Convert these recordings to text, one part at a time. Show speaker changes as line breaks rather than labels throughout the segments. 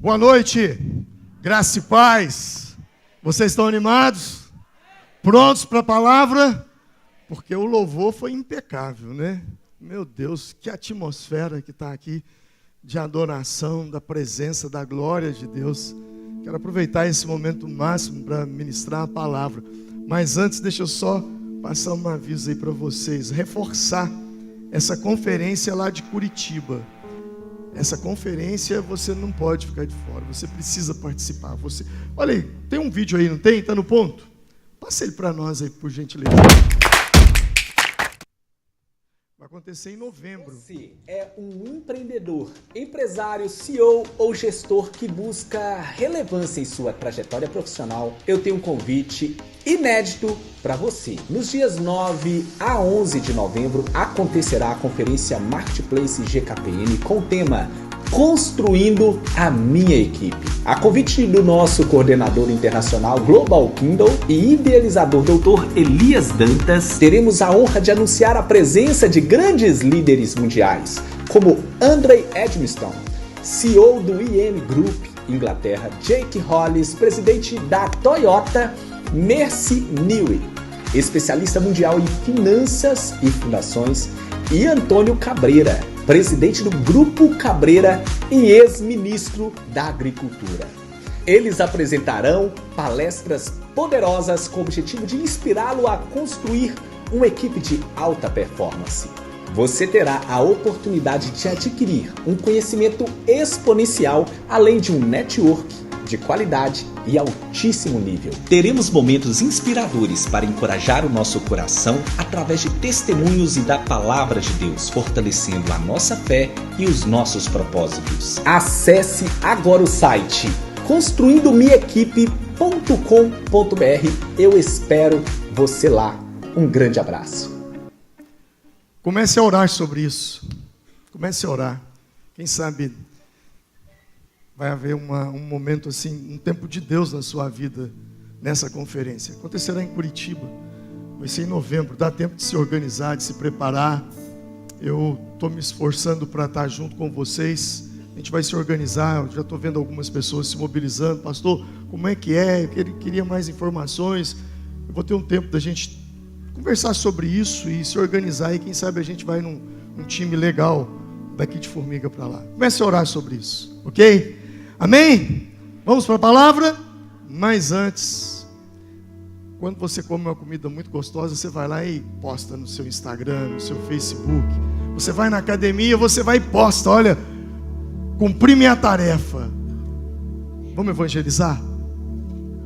Boa noite, graça e paz. Vocês estão animados? Prontos para a palavra? Porque o louvor foi impecável, né? Meu Deus, que atmosfera que está aqui de adoração, da presença, da glória de Deus. Quero aproveitar esse momento máximo para ministrar a palavra. Mas antes, deixa eu só passar um aviso aí para vocês, reforçar essa conferência lá de Curitiba. Essa conferência você não pode ficar de fora, você precisa participar. Olha aí, tem um vídeo aí, não tem? Está no ponto? Passa ele para nós aí, por gentileza. Vai acontecer em novembro.
Você é um empreendedor, empresário, CEO ou gestor que busca relevância em sua trajetória profissional? Eu tenho um convite inédito para você. Nos dias 9 a 11 de novembro acontecerá a conferência Marketplace GKPM com o tema Construindo a Minha Equipe. A convite do nosso coordenador internacional Global Kindle e idealizador Dr. Elias Dantas, teremos a honra de anunciar a presença de grandes líderes mundiais, como Andrei Edmiston, CEO do IM Group, Inglaterra, Jake Hollis, presidente da Toyota, Mercy Newey, especialista mundial em finanças e fundações, e Antônio Cabreira, presidente do Grupo Cabreira e ex-ministro da Agricultura. Eles apresentarão palestras poderosas com o objetivo de inspirá-lo a construir uma equipe de alta performance. Você terá a oportunidade de adquirir um conhecimento exponencial, além de um network de qualidade e altíssimo nível. Teremos momentos inspiradores para encorajar o nosso coração através de testemunhos e da palavra de Deus, fortalecendo a nossa fé e os nossos propósitos. Acesse agora o site construindomiaequipe.com.br. Eu espero você lá. Um grande abraço.
Comece a orar sobre isso. Comece a orar. Quem sabe vai haver um momento assim, um tempo de Deus na sua vida, nessa conferência. Acontecerá em Curitiba, vai ser em novembro, dá tempo de se organizar, de se preparar. Eu estou me esforçando para estar junto com vocês, a gente vai se organizar, eu já estou vendo algumas pessoas se mobilizando. Pastor, como é que é? Eu queria mais informações. Eu vou ter um tempo da gente conversar sobre isso e se organizar, e quem sabe a gente vai num time legal daqui de Formiga para lá. Comece a orar sobre isso, ok? Amém? Vamos para a palavra? Mas antes, quando você come uma comida muito gostosa, você vai lá e posta no seu Instagram, no seu Facebook. Você vai na academia, você vai e posta, olha, cumpri minha tarefa. Vamos evangelizar?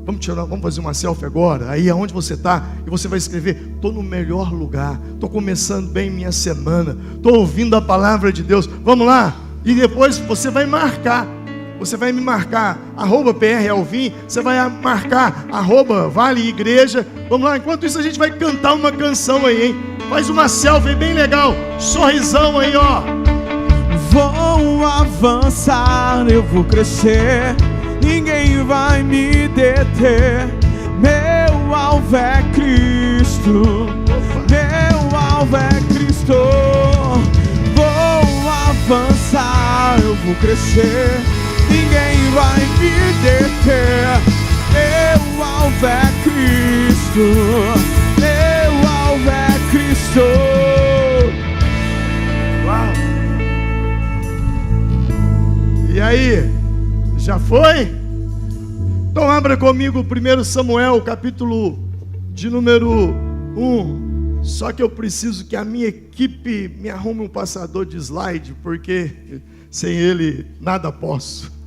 Vamos fazer uma selfie agora, aí aonde você está, e você vai escrever: estou no melhor lugar, estou começando bem minha semana, estou ouvindo a palavra de Deus. Vamos lá? E depois você vai marcar. Você vai me marcar, @PRAlvim, você vai marcar, @Vale Igreja. Vamos lá, enquanto isso a gente vai cantar uma canção aí, hein? Faz uma selfie bem legal, sorrisão aí, ó.
Vou avançar, eu vou crescer, ninguém vai me deter. Meu alvo é Cristo, meu alvo é Cristo. Vou avançar, eu vou crescer, ninguém vai me deter. Meu alvo é Cristo, meu alvo é Cristo.
Uau. E aí, já foi? Então abra comigo 1 Samuel, capítulo de número 1. Só que eu preciso que a minha equipe me arrume um passador de slide, porque sem ele nada posso.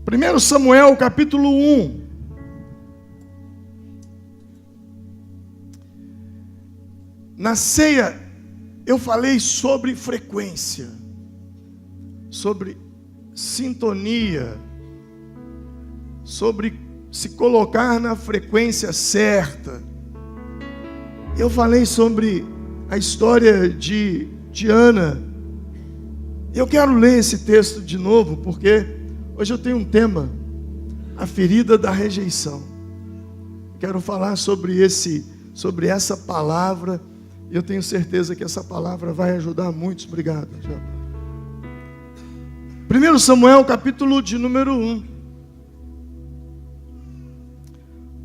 1 Samuel, capítulo 1. Na ceia, eu falei sobre frequência, sobre sintonia, sobre se colocar na frequência certa. Eu falei sobre a história de Ana. Eu quero ler esse texto de novo, porque hoje eu tenho um tema: a ferida da rejeição. Quero falar sobre essa palavra. Eu tenho certeza que essa palavra vai ajudar muitos. Obrigado. 1 Samuel, capítulo de número 1.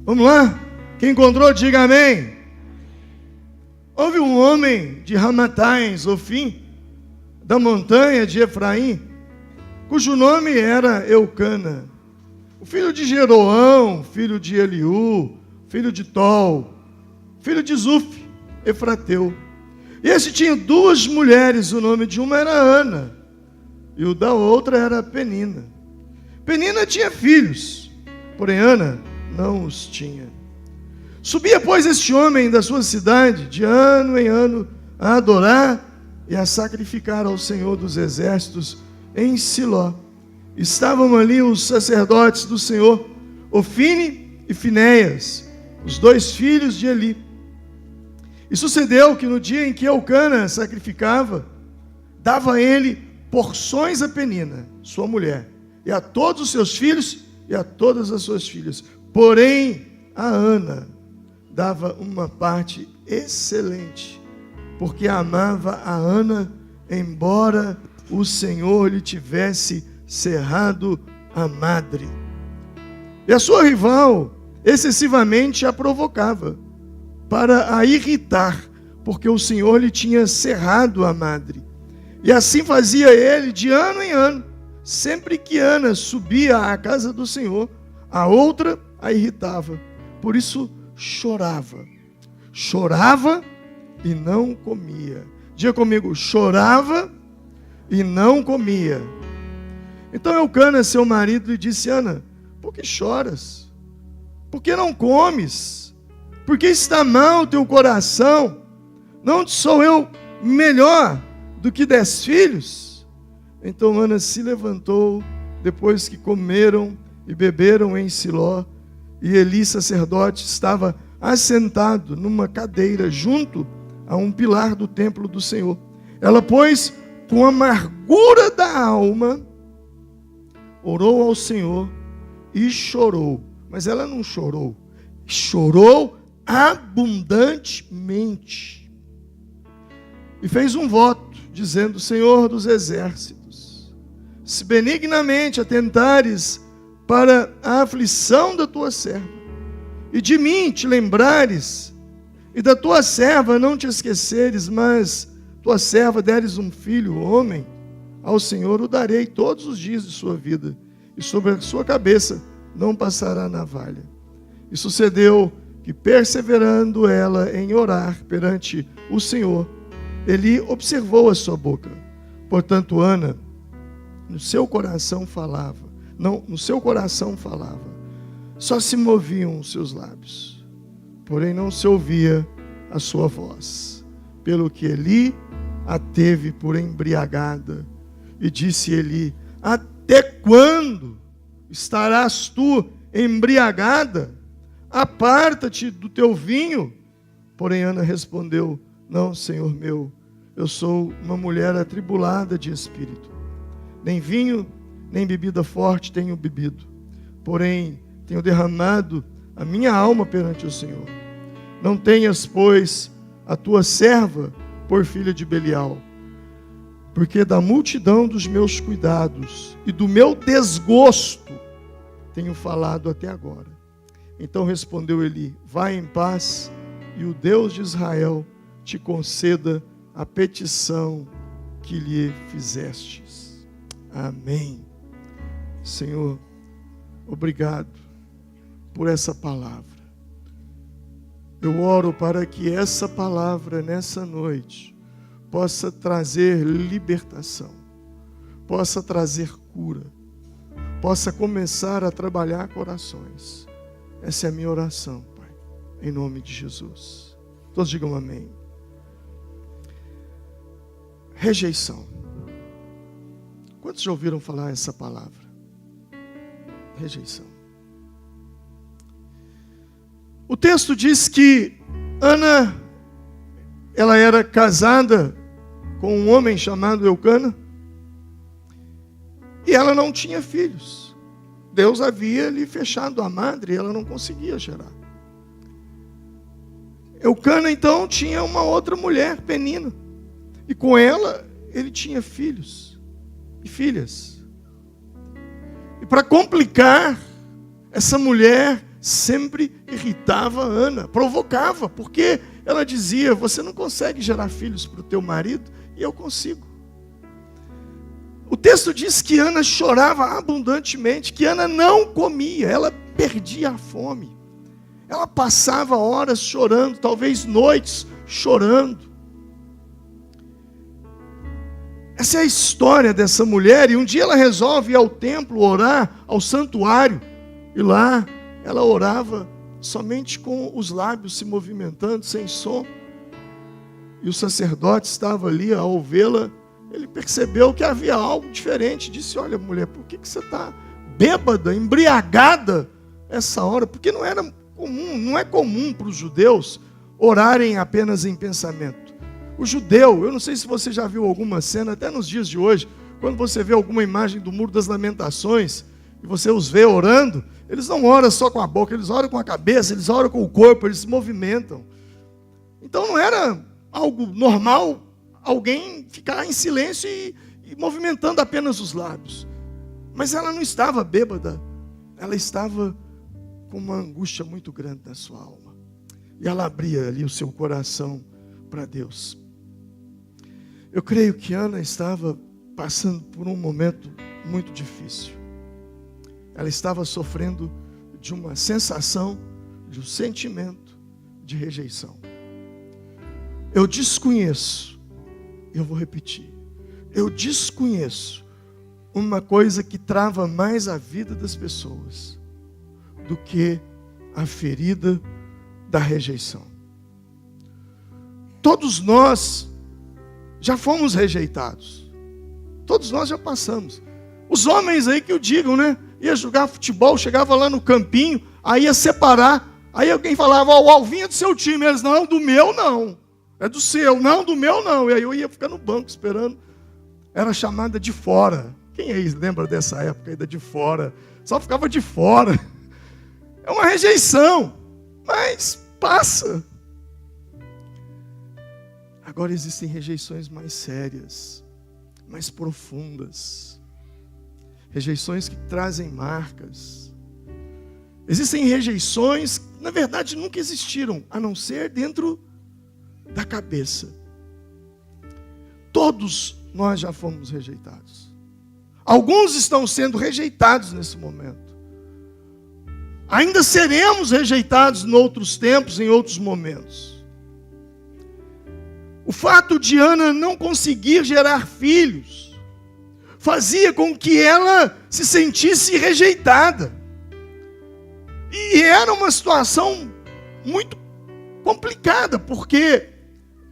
Vamos lá? Quem encontrou, diga amém. Houve um homem de Ramatais, Ofim, da montanha de Efraim, cujo nome era Eucana, o filho de Jeroão, filho de Eliú, filho de Tol, filho de Zuf, Efrateu. E esse tinha duas mulheres, o nome de uma era Ana, e o da outra era Penina. Penina tinha filhos, porém Ana não os tinha. Subia, pois, este homem da sua cidade, de ano em ano, a adorar e a sacrificar ao Senhor dos Exércitos em Siló. Estavam ali os sacerdotes do Senhor, Ofine e Finéias, os dois filhos de Eli. E sucedeu que no dia em que Eucana sacrificava, dava a ele porções a Penina, sua mulher, e a todos os seus filhos e a todas as suas filhas. Porém, a Ana dava uma parte excelente, porque amava a Ana, embora o Senhor lhe tivesse cerrado a madre. E a sua rival excessivamente a provocava, para a irritar, porque o Senhor lhe tinha cerrado a madre. E assim fazia ele de ano em ano. Sempre que Ana subia à casa do Senhor, a outra a irritava. Por isso chorava. Chorava e não comia. Diga comigo, chorava e não comia. Então Eucana, seu marido, lhe disse: Ana, por que choras? Por que não comes? Por que está mal o teu coração? Não sou eu melhor do que 10 filhos? Então Ana se levantou, depois que comeram e beberam em Siló, e Eli, sacerdote, estava assentado numa cadeira junto a um pilar do templo do Senhor. Ela, pois, com amargura da alma, orou ao Senhor e chorou. Mas ela não chorou, chorou abundantemente. E fez um voto, dizendo: Senhor dos exércitos, se benignamente atentares para a aflição da tua serva, e de mim te lembrares, e da tua serva não te esqueceres, mas tua serva deres um filho, homem, ao Senhor o darei todos os dias de sua vida, e sobre a sua cabeça não passará navalha. E sucedeu que, perseverando ela em orar perante o Senhor, Ele observou a sua boca. Portanto, Ana, no seu coração falava, só se moviam os seus lábios, porém não se ouvia a sua voz. Pelo que Eli a teve por embriagada, e disse Eli: até quando estarás tu embriagada? Aparta-te do teu vinho. Porém Ana respondeu: não, Senhor meu, eu sou uma mulher atribulada de espírito. Nem vinho, nem bebida forte tenho bebido. Porém, tenho derramado a minha alma perante o Senhor. Não tenhas, pois, a tua serva por filha de Belial, porque da multidão dos meus cuidados e do meu desgosto tenho falado até agora. Então respondeu Eli: vai em paz, e o Deus de Israel te conceda a petição que lhe fizestes. Amém. Senhor, obrigado por essa palavra. Eu oro para que essa palavra nessa noite possa trazer libertação, possa trazer cura, possa começar a trabalhar corações. Essa é a minha oração, Pai, em nome de Jesus. Todos digam amém. Rejeição. Quantos já ouviram falar essa palavra? Rejeição. O texto diz que Ana, ela era casada com um homem chamado Eucana, e ela não tinha filhos. Deus havia lhe fechado a madre e ela não conseguia gerar. Eucana então tinha uma outra mulher, Penina, e com ela ele tinha filhos e filhas. para complicar, essa mulher sempre irritava Ana, provocava, porque ela dizia: você não consegue gerar filhos para o teu marido, e eu consigo. O texto diz que Ana chorava abundantemente, que Ana não comia, ela perdia a fome. Ela passava horas chorando, talvez noites chorando. Essa é a história dessa mulher, e um dia ela resolve ir ao templo orar, ao santuário, e lá ela orava somente com os lábios se movimentando, sem som. E o sacerdote estava ali ao vê-la, ele percebeu que havia algo diferente, disse: olha, mulher, por que você está bêbada, embriagada essa hora? Porque não é comum para os judeus orarem apenas em pensamento. O judeu, eu não sei se você já viu alguma cena, até nos dias de hoje, quando você vê alguma imagem do Muro das Lamentações, e você os vê orando, eles não oram só com a boca, eles oram com a cabeça, eles oram com o corpo, eles se movimentam. Então não era algo normal alguém ficar em silêncio e movimentando apenas os lábios. Mas ela não estava bêbada, ela estava com uma angústia muito grande na sua alma. E ela abria ali o seu coração para Deus. Eu creio que Ana estava passando por um momento muito difícil. Ela estava sofrendo de uma sensação, de um sentimento de rejeição. Eu desconheço, eu vou repetir, eu desconheço uma coisa que trava mais a vida das pessoas do que a ferida da rejeição. Todos nós já fomos rejeitados. Todos nós já passamos. Os homens aí que o digam, né? Ia jogar futebol, chegava lá no campinho, aí ia separar, aí alguém falava: ó, o Alvinho é do seu time. Eles: não, do meu não. É do seu, não, do meu não. E aí eu ia ficar no banco esperando. Era chamada de fora. Quem aí lembra dessa época ainda de fora? Só ficava de fora. É uma rejeição, mas passa. Agora existem rejeições mais sérias, mais profundas. Rejeições que trazem marcas. Existem rejeições que, na verdade, nunca existiram, a não ser dentro da cabeça. Todos nós já fomos rejeitados. Alguns estão sendo rejeitados nesse momento. Ainda seremos rejeitados em outros tempos, em outros momentos. O fato de Ana não conseguir gerar filhos fazia com que ela se sentisse rejeitada. E era uma situação muito complicada, porque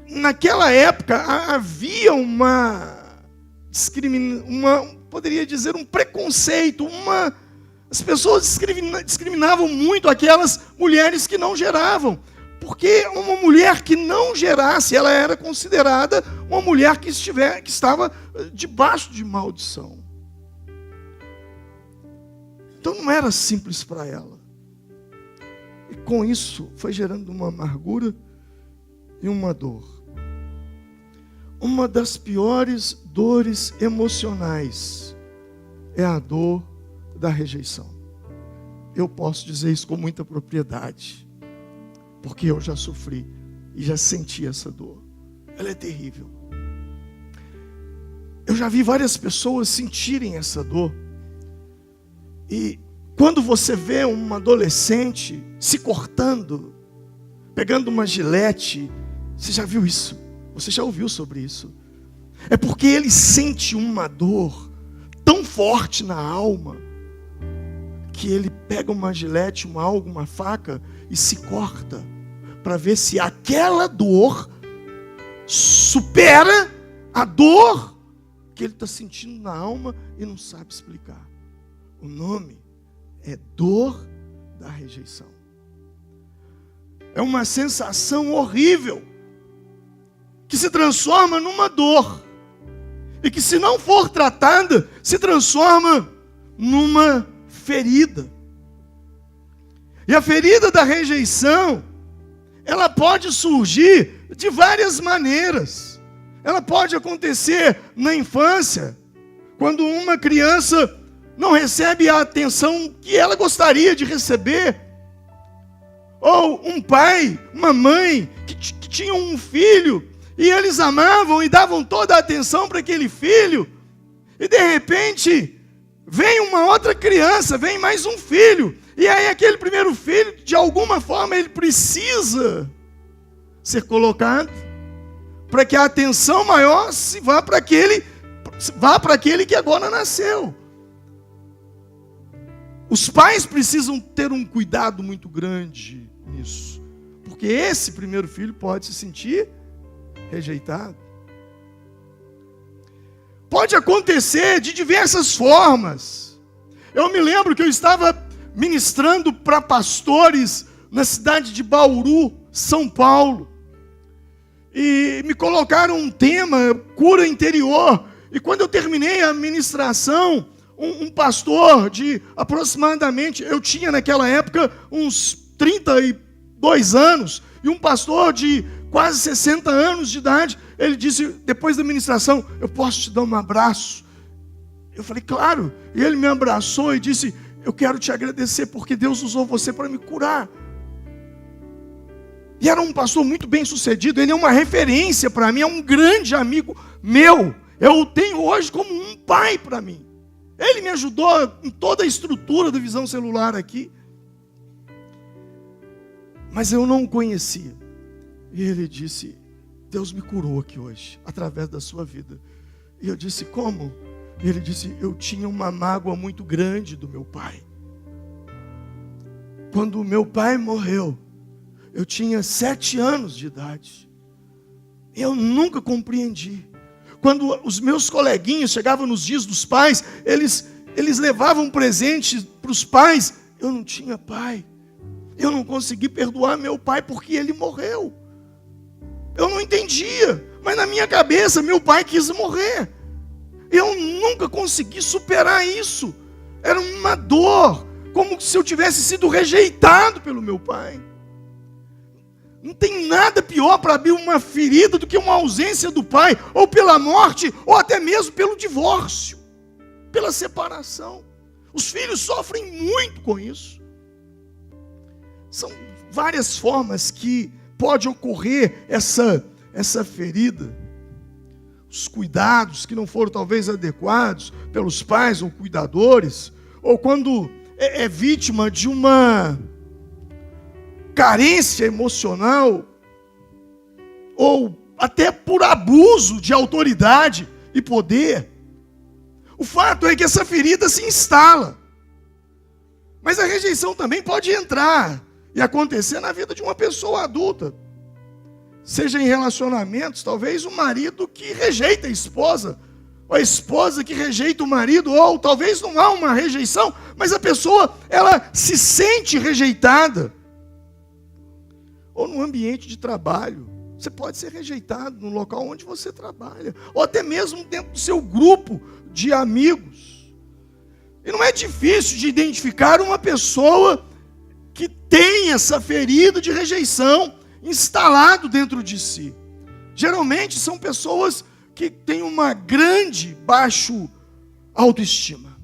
naquela época havia poderia dizer, um preconceito, as pessoas discriminavam muito aquelas mulheres que não geravam, porque uma mulher que não gerasse, ela era considerada uma mulher que estava debaixo de maldição. Então não era simples para ela. E com isso foi gerando uma amargura e uma dor. Uma das piores dores emocionais é a dor da rejeição. Eu posso dizer isso com muita propriedade, porque eu já sofri e já senti essa dor. Ela é terrível. Eu já vi várias pessoas sentirem essa dor. E quando você vê uma adolescente se cortando, pegando uma gilete, você já viu isso? Você já ouviu sobre isso? É porque ele sente uma dor tão forte na alma, que ele pega uma gilete, uma faca e se corta, para ver se aquela dor supera a dor que ele está sentindo na alma e não sabe explicar. O nome é dor da rejeição. É uma sensação horrível, que se transforma numa dor, e que, se não for tratada, se transforma numa ferida. E a ferida da rejeição, ela pode surgir de várias maneiras. Ela pode acontecer na infância, quando uma criança não recebe a atenção que ela gostaria de receber. Ou um pai, uma mãe, que tinham um filho, e eles amavam e davam toda a atenção para aquele filho, e de repente, vem uma outra criança, vem mais um filho, e aí aquele primeiro filho, de alguma forma, ele precisa ser colocado, para que a atenção maior se vá para aquele que agora nasceu. Os pais precisam ter um cuidado muito grande nisso, porque esse primeiro filho pode se sentir rejeitado. Pode acontecer de diversas formas. Eu me lembro que eu estava ministrando para pastores na cidade de Bauru, São Paulo, e me colocaram um tema, cura interior, e quando eu terminei a ministração, um pastor de aproximadamente, eu tinha naquela época uns 32 anos, e um pastor de quase 60 anos de idade, ele disse, depois da ministração, eu posso te dar um abraço? Eu falei, claro. E ele me abraçou e disse, eu quero te agradecer, porque Deus usou você para me curar. E era um pastor muito bem sucedido, ele é uma referência para mim, é um grande amigo meu, eu o tenho hoje como um pai para mim. Ele me ajudou em toda a estrutura da Visão Celular aqui. Mas eu não o conhecia. E ele disse, Deus me curou aqui hoje, através da sua vida. E eu disse, como? E ele disse, eu tinha uma mágoa muito grande do meu pai. Quando o meu pai morreu, eu tinha 7 anos de idade. Eu nunca compreendi. Quando os meus coleguinhas chegavam nos dias dos pais, eles levavam presentes para os pais. Eu não tinha pai. Eu não consegui perdoar meu pai porque ele morreu. Eu não entendia, mas na minha cabeça meu pai quis morrer. Eu nunca consegui superar isso. Era uma dor, como se eu tivesse sido rejeitado pelo meu pai. Não tem nada pior para abrir uma ferida do que uma ausência do pai, ou pela morte, ou até mesmo pelo divórcio, pela separação. Os filhos sofrem muito com isso. São várias formas que pode ocorrer essa ferida. Os cuidados que não foram talvez adequados pelos pais ou cuidadores, ou quando é vítima de uma carência emocional, ou até por abuso de autoridade e poder. O fato é que essa ferida se instala. Mas a rejeição também pode entrar e acontecer na vida de uma pessoa adulta. Seja em relacionamentos, talvez o marido que rejeita a esposa, ou a esposa que rejeita o marido, ou talvez não há uma rejeição, mas a pessoa, ela se sente rejeitada. Ou no ambiente de trabalho, você pode ser rejeitado no local onde você trabalha, ou até mesmo dentro do seu grupo de amigos. E não é difícil de identificar uma pessoa que tem essa ferida de rejeição instalado dentro de si. Geralmente são pessoas que têm uma grande baixa autoestima.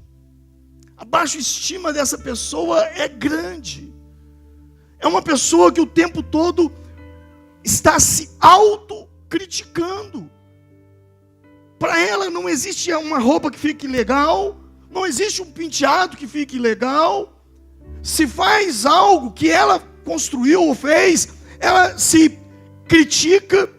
A baixa estima dessa pessoa é grande. É uma pessoa que o tempo todo está se autocriticando. Para ela não existe uma roupa que fique legal, não existe um penteado que fique legal. Se faz algo que ela construiu ou fez, ela se critica.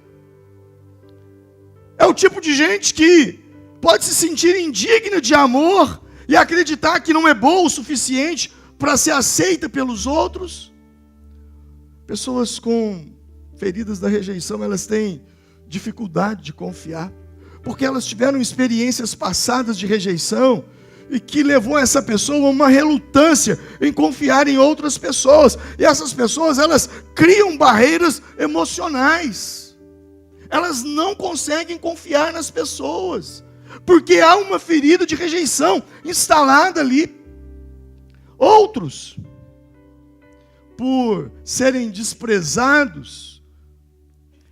É o tipo de gente que pode se sentir indigna de amor e acreditar que não é boa o suficiente para ser aceita pelos outros. Pessoas com feridas da rejeição, elas têm dificuldade de confiar, porque elas tiveram experiências passadas de rejeição e que levou essa pessoa a uma relutância em confiar em outras pessoas. E essas pessoas, elas criam barreiras emocionais. Elas não conseguem confiar nas pessoas, porque há uma ferida de rejeição instalada ali. Outros, por serem desprezados,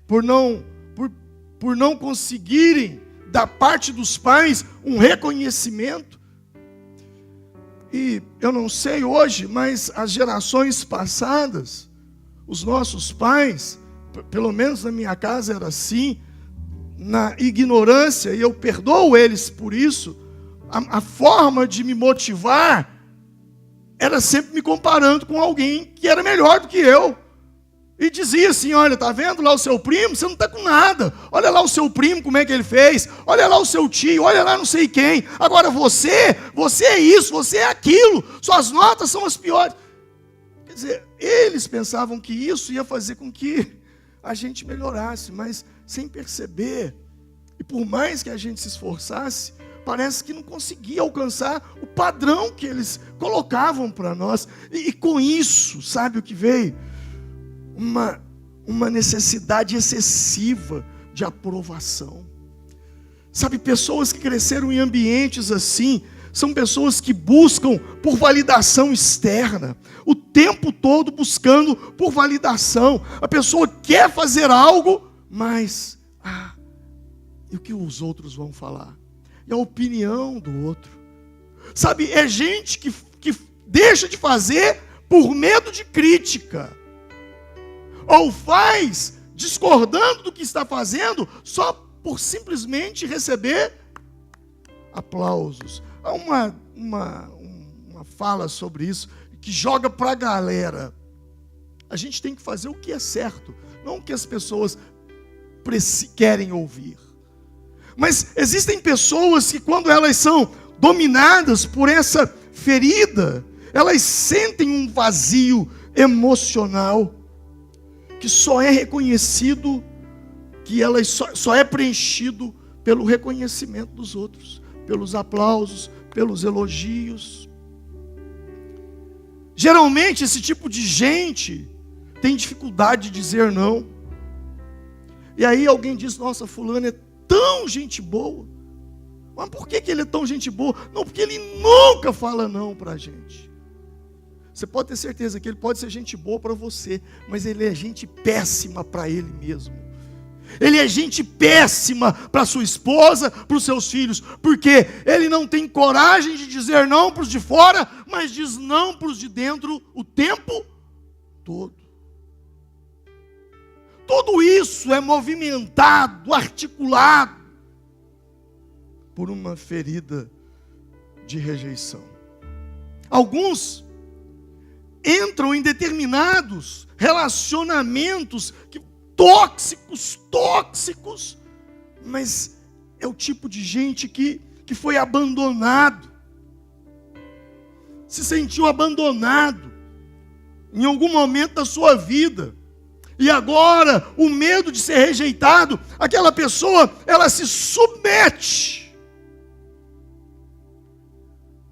por não conseguirem da parte dos pais um reconhecimento, E eu não sei hoje, mas as gerações passadas, os nossos pais, pelo menos na minha casa era assim, na ignorância, e eu perdoo eles por isso, a forma de me motivar era sempre me comparando com alguém que era melhor do que eu. E dizia assim, olha, tá vendo lá o seu primo? Você não está com nada. Olha lá o seu primo, como é que ele fez. Olha lá o seu tio, olha lá não sei quem. Agora você é isso, você é aquilo. Suas notas são as piores. Quer dizer, eles pensavam que isso ia fazer com que a gente melhorasse, mas sem perceber. E por mais que a gente se esforçasse, parece que não conseguia alcançar o padrão que eles colocavam para nós. E com isso, sabe o que veio? Uma necessidade excessiva de aprovação. Sabe, pessoas que cresceram em ambientes assim, são pessoas que buscam por validação externa, o tempo todo buscando por validação. A pessoa quer fazer algo, mas, e o que os outros vão falar? E a opinião do outro. Sabe, é gente que deixa de fazer por medo de crítica. Ou faz discordando do que está fazendo só por simplesmente receber aplausos. Há uma fala sobre isso que joga para a galera. A gente tem que fazer o que é certo, não o que as pessoas querem ouvir. Mas existem pessoas que quando elas são dominadas por essa ferida, elas sentem um vazio emocional que só é reconhecido, que ela só é preenchido pelo reconhecimento dos outros, pelos aplausos, pelos elogios. Geralmente esse tipo de gente tem dificuldade de dizer não. E aí alguém diz, nossa, fulano é tão gente boa. Mas por que ele é tão gente boa? Não, porque ele nunca fala não para a gente. Você pode ter certeza que ele pode ser gente boa para você, mas ele é gente péssima para ele mesmo. Ele é gente péssima para sua esposa, para os seus filhos, porque ele não tem coragem de dizer não para os de fora, mas diz não para os de dentro o tempo todo. Tudo isso é movimentado, articulado por uma ferida de rejeição. Alguns entram em determinados relacionamentos tóxicos, mas é o tipo de gente que foi abandonado, se sentiu abandonado em algum momento da sua vida, e agora o medo de ser rejeitado, aquela pessoa, ela se submete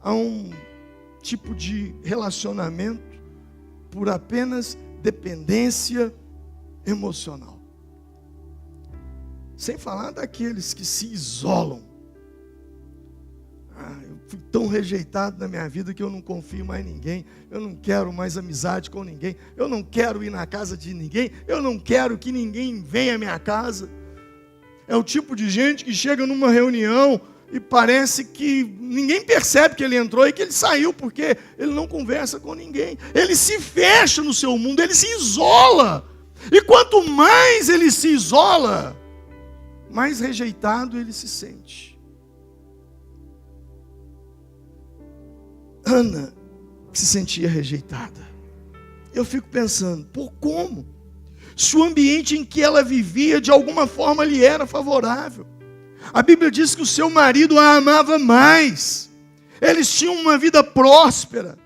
a um tipo de relacionamento por apenas dependência emocional. Sem falar daqueles que se isolam. Eu fui tão rejeitado na minha vida que eu não confio mais em ninguém. Eu não quero mais amizade com ninguém. Eu não quero ir na casa de ninguém. Eu não quero que ninguém venha à minha casa. É o tipo de gente que chega numa reunião e parece que ninguém percebe que ele entrou e que ele saiu, porque ele não conversa com ninguém. Ele se fecha no seu mundo, ele se isola. E quanto mais ele se isola, mais rejeitado ele se sente. Ana se sentia rejeitada. Eu fico pensando, por como? Se o ambiente em que ela vivia, de alguma forma, lhe era favorável. A Bíblia diz que o seu marido a amava mais. Eles tinham uma vida próspera.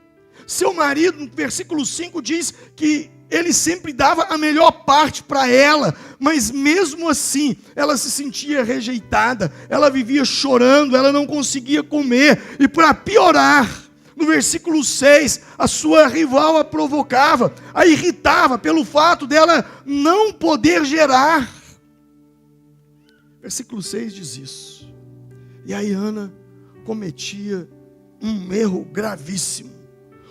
Seu marido, no versículo 5, diz que ele sempre dava a melhor parte para ela, mas mesmo assim, ela se sentia rejeitada, ela vivia chorando, ela não conseguia comer, e para piorar, no versículo 6, a sua rival a provocava, a irritava pelo fato dela não poder gerar. Versículo 6 diz isso. E aí Ana cometia um erro gravíssimo.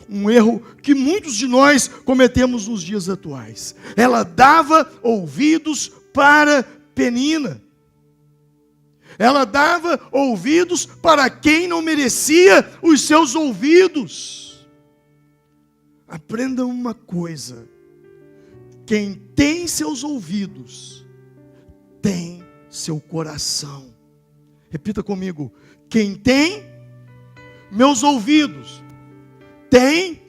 Um erro que muitos de nós cometemos nos dias atuais. Ela dava ouvidos para Penina. Ela dava ouvidos para quem não merecia os seus ouvidos. Aprenda uma coisa: quem tem seus ouvidos, tem seu coração. Repita comigo: quem tem meus ouvidos, tem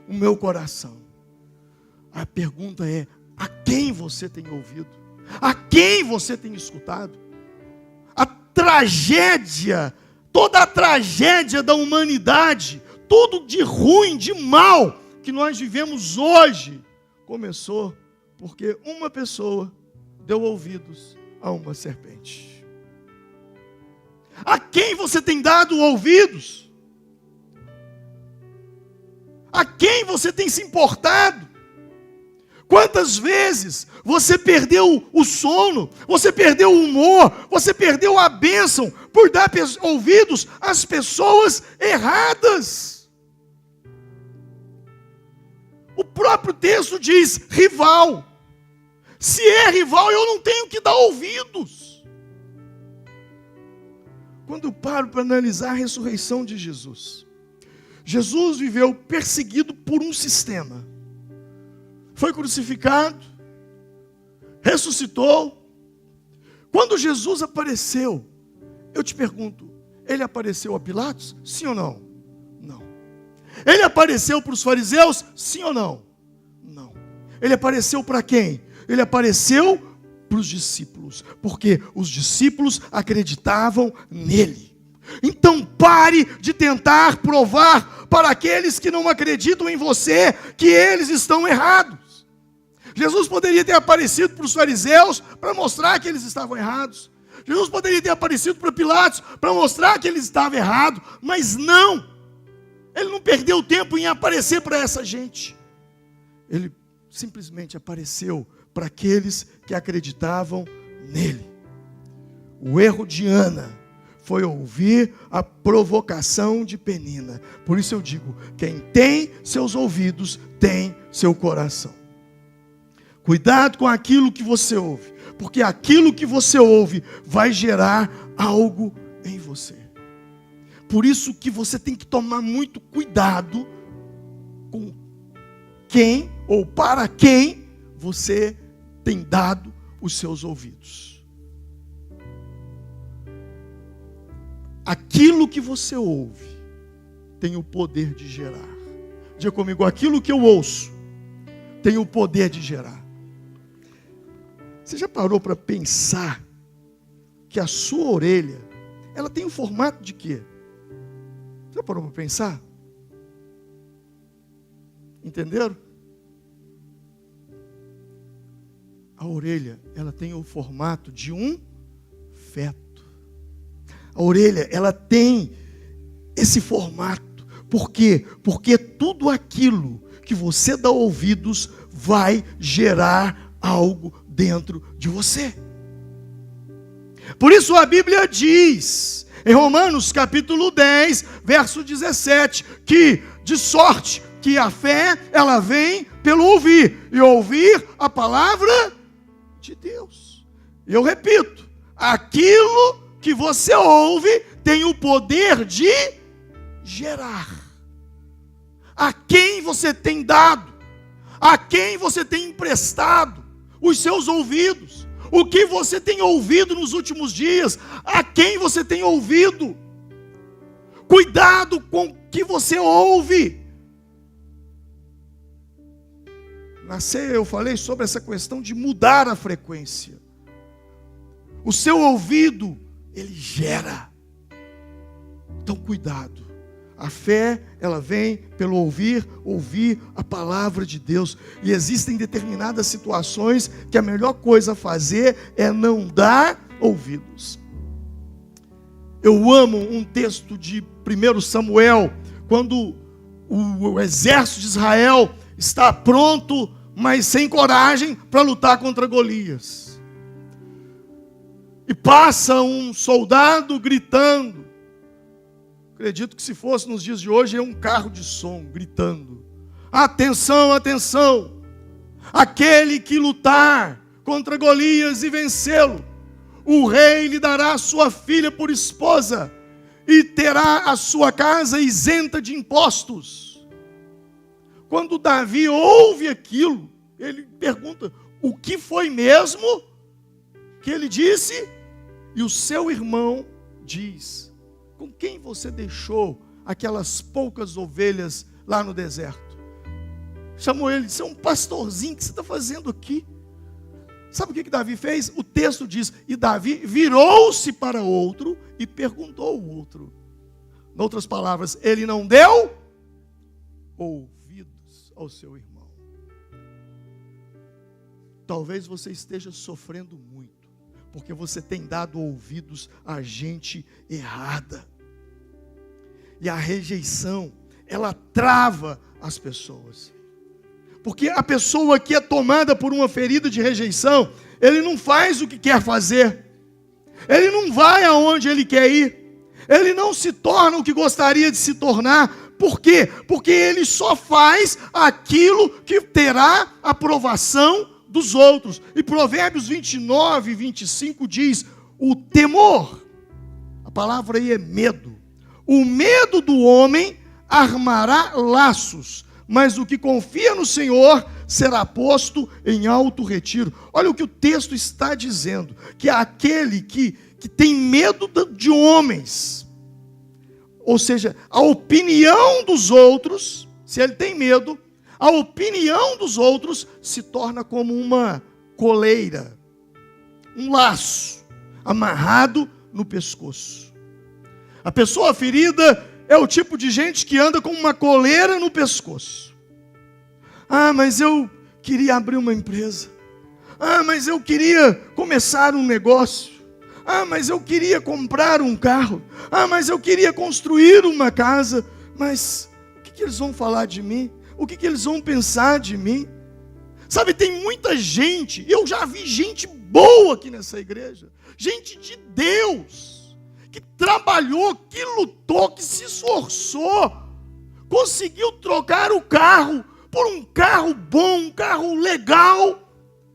o meu coração. A pergunta é: a quem você tem ouvido? A quem você tem escutado? A tragédia, toda a tragédia da humanidade, tudo de ruim, de mal que nós vivemos hoje, começou porque uma pessoa deu ouvidos a uma serpente. A quem você tem dado ouvidos? A quem você tem se importado? Quantas vezes você perdeu o sono, você perdeu o humor, você perdeu a bênção por dar ouvidos às pessoas erradas? O próprio texto diz: rival. Se é rival, eu não tenho que dar ouvidos. Quando eu paro para analisar a ressurreição de Jesus, Jesus viveu perseguido por um sistema. Foi crucificado, ressuscitou. Quando Jesus apareceu, eu te pergunto, ele apareceu a Pilatos? Sim ou não? Não. Ele apareceu para os fariseus? Sim ou não? Não. Ele apareceu para quem? Ele apareceu para os discípulos, porque os discípulos acreditavam nele. Então pare de tentar provar para aqueles que não acreditam em você que eles estão errados. Jesus poderia ter aparecido para os fariseus para mostrar que eles estavam errados. Jesus poderia ter aparecido para Pilatos para mostrar que eles estavam errados, mas não. Ele não perdeu tempo em aparecer para essa gente. Ele simplesmente apareceu para aqueles que acreditavam nele. O erro de Ana foi ouvir a provocação de Penina. Por isso eu digo, quem tem seus ouvidos, tem seu coração. Cuidado com aquilo que você ouve, porque aquilo que você ouve vai gerar algo em você. Por isso que você tem que tomar muito cuidado com quem ou para quem você tem dado os seus ouvidos. Aquilo que você ouve tem o poder de gerar. Diga comigo, aquilo que eu ouço tem o poder de gerar. Você já parou para pensar que a sua orelha, ela tem um formato de quê? Você já parou para pensar? Entenderam? A orelha, ela tem o formato de um feto. A orelha, ela tem esse formato. Por quê? Porque tudo aquilo que você dá ouvidos vai gerar algo dentro de você. Por isso a Bíblia diz, em Romanos capítulo 10, verso 17, que de sorte que a fé, ela vem pelo ouvir, e ouvir a palavra de Deus. E eu repito, aquilo que você ouve tem o poder de gerar. A quem você tem dado, a quem você tem emprestado os seus ouvidos, o que você tem ouvido nos últimos dias, a quem você tem ouvido. Cuidado com o que você ouve. Na ceia eu falei sobre essa questão de mudar a frequência. O seu ouvido, ele gera. Então cuidado. A fé, ela vem pelo ouvir a palavra de Deus. E existem determinadas situações que a melhor coisa a fazer é não dar ouvidos. Eu amo um texto de 1 Samuel, quando o exército de Israel está pronto, mas sem coragem para lutar contra Golias. E passa um soldado gritando. Acredito que se fosse nos dias de hoje, é um carro de som, gritando. Atenção, atenção. Aquele que lutar contra Golias e vencê-lo, o rei lhe dará a sua filha por esposa, e terá a sua casa isenta de impostos. Quando Davi ouve aquilo, ele pergunta, o que foi mesmo que ele disse? E o seu irmão diz, com quem você deixou aquelas poucas ovelhas lá no deserto? Chamou ele, disse, é um pastorzinho, o que você está fazendo aqui? Sabe o que Davi fez? O texto diz, e Davi virou-se para outro e perguntou ao outro. Em outras palavras, ele não deu ouvidos ao seu irmão. Talvez você esteja sofrendo muito, porque você tem dado ouvidos a gente errada. E a rejeição, ela trava as pessoas. Porque a pessoa que é tomada por uma ferida de rejeição, ele não faz o que quer fazer. Ele não vai aonde ele quer ir. Ele não se torna o que gostaria de se tornar. Por quê? Porque ele só faz aquilo que terá aprovação dos outros. E Provérbios 29 e 25 diz, o temor, a palavra aí é medo. O medo do homem armará laços, mas o que confia no Senhor será posto em alto retiro. Olha o que o texto está dizendo, que é aquele que tem medo de homens, ou seja, a opinião dos outros, se ele tem medo, a opinião dos outros se torna como uma coleira, um laço, amarrado no pescoço. A pessoa ferida é o tipo de gente que anda com uma coleira no pescoço. Ah, mas eu queria abrir uma empresa. Ah, mas eu queria começar um negócio. Ah, mas eu queria comprar um carro. Ah, mas eu queria construir uma casa. Mas o que eles vão falar de mim? O que eles vão pensar de mim? Sabe, tem muita gente, eu já vi gente boa aqui nessa igreja, gente de Deus, que trabalhou, que lutou, que se esforçou, conseguiu trocar o carro por um carro bom, um carro legal,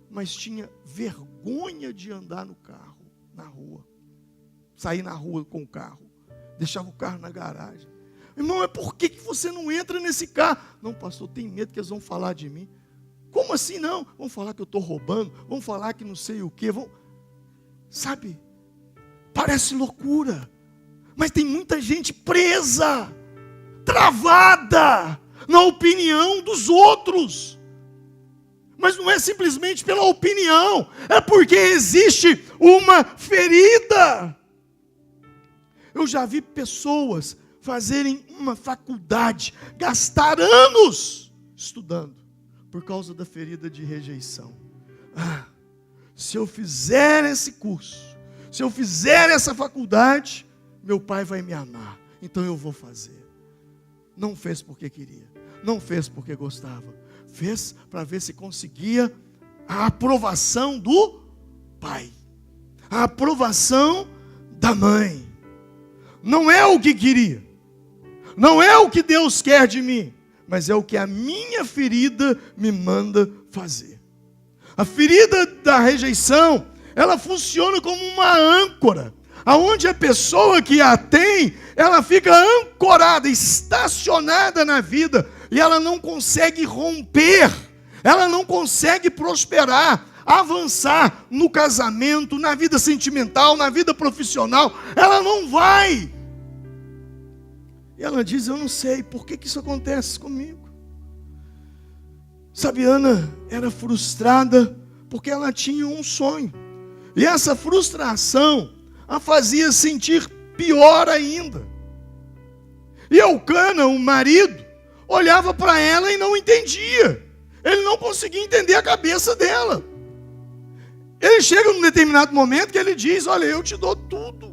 mas tinha vergonha de andar no carro, na rua, sair na rua com o carro, deixava o carro na garagem. Irmão, por que você não entra nesse carro? Não, pastor, tem medo que eles vão falar de mim. Como assim não? Vão falar que eu estou roubando, vão falar que não sei o quê, sabe? Parece loucura, mas tem muita gente presa, travada na opinião dos outros. Mas não é simplesmente pela opinião, é porque existe uma ferida. Eu já vi pessoas fazerem uma faculdade, gastar anos estudando, por causa da ferida de rejeição. Ah, se eu fizer esse curso, se eu fizer essa faculdade, meu pai vai me amar, então eu vou fazer. Não fez porque queria, não fez porque gostava, fez para ver se conseguia a aprovação do pai, a aprovação da mãe. Não é o que queria, não é o que Deus quer de mim, mas é o que a minha ferida me manda fazer. A ferida da rejeição, ela funciona como uma âncora, aonde a pessoa que a tem, ela fica ancorada, estacionada na vida, e ela não consegue romper, ela não consegue prosperar, avançar no casamento, na vida sentimental, na vida profissional, ela não vai. E ela diz, eu não sei, por que isso acontece comigo? Sabe, Ana era frustrada, porque ela tinha um sonho, e essa frustração a fazia sentir pior ainda. E Eucana, o marido, olhava para ela e não entendia, ele não conseguia entender a cabeça dela. Ele chega num determinado momento que ele diz, olha, eu te dou tudo.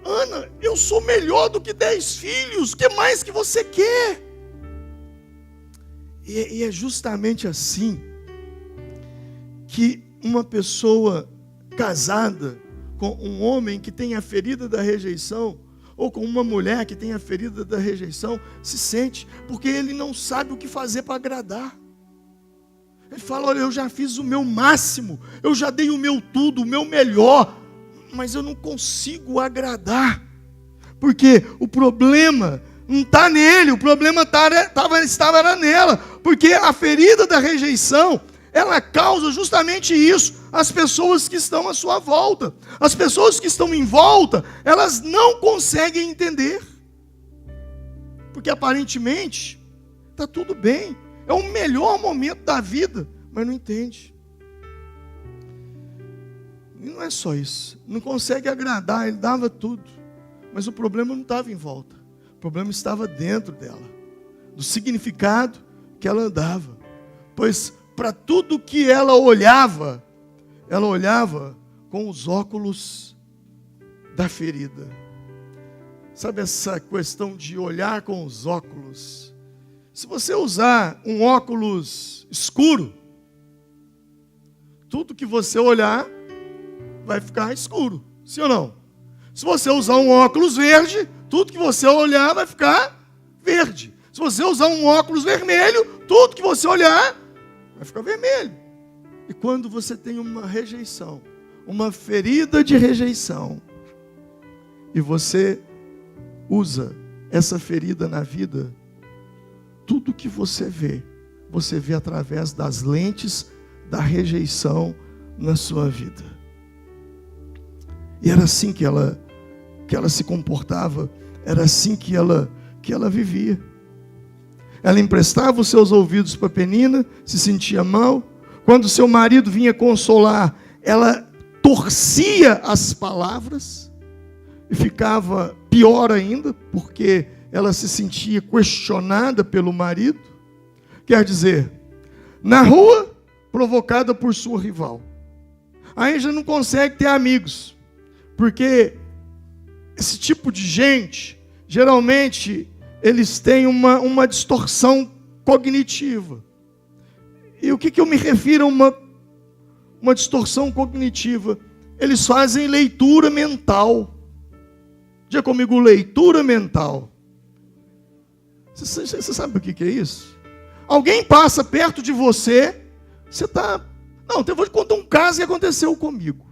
Ana, eu sou melhor do que 10 filhos, o que mais que você quer? E é justamente assim que uma pessoa casada com um homem que tem a ferida da rejeição, ou com uma mulher que tem a ferida da rejeição, se sente, porque ele não sabe o que fazer para agradar. Ele fala, olha, eu já fiz o meu máximo, eu já dei o meu tudo, o meu melhor, mas eu não consigo agradar. Porque o problema não está nele, o problema estava nela. Porque a ferida da rejeição, ela causa justamente isso, as pessoas que estão à sua volta. As pessoas que estão em volta, elas não conseguem entender. Porque aparentemente, está tudo bem. É o melhor momento da vida, mas não entende. E não é só isso. Não consegue agradar, ele dava tudo. Mas o problema não estava em volta. O problema estava dentro dela. Do significado que ela dava. Pois para tudo que ela olhava com os óculos da ferida. Sabe essa questão de olhar com os óculos? Se você usar um óculos escuro, tudo que você olhar vai ficar escuro, sim ou não? Se você usar um óculos verde, tudo que você olhar vai ficar verde. Se você usar um óculos vermelho, tudo que você olhar vai ficar vermelho. E quando você tem uma rejeição, uma ferida de rejeição, e você usa essa ferida na vida, tudo que você vê através das lentes da rejeição na sua vida. E era assim que ela se comportava, era assim que ela vivia. Ela emprestava os seus ouvidos para Penina, se sentia mal. Quando seu marido vinha consolar, ela torcia as palavras e ficava pior ainda, porque ela se sentia questionada pelo marido. Quer dizer, na rua, provocada por sua rival. Aí já não consegue ter amigos, porque esse tipo de gente, geralmente, eles têm uma distorção cognitiva. E o que eu me refiro a uma distorção cognitiva? Eles fazem leitura mental. Diga comigo, leitura mental. Você sabe o que é isso? Alguém passa perto de você, você está... Não, eu vou te contar um caso que aconteceu comigo.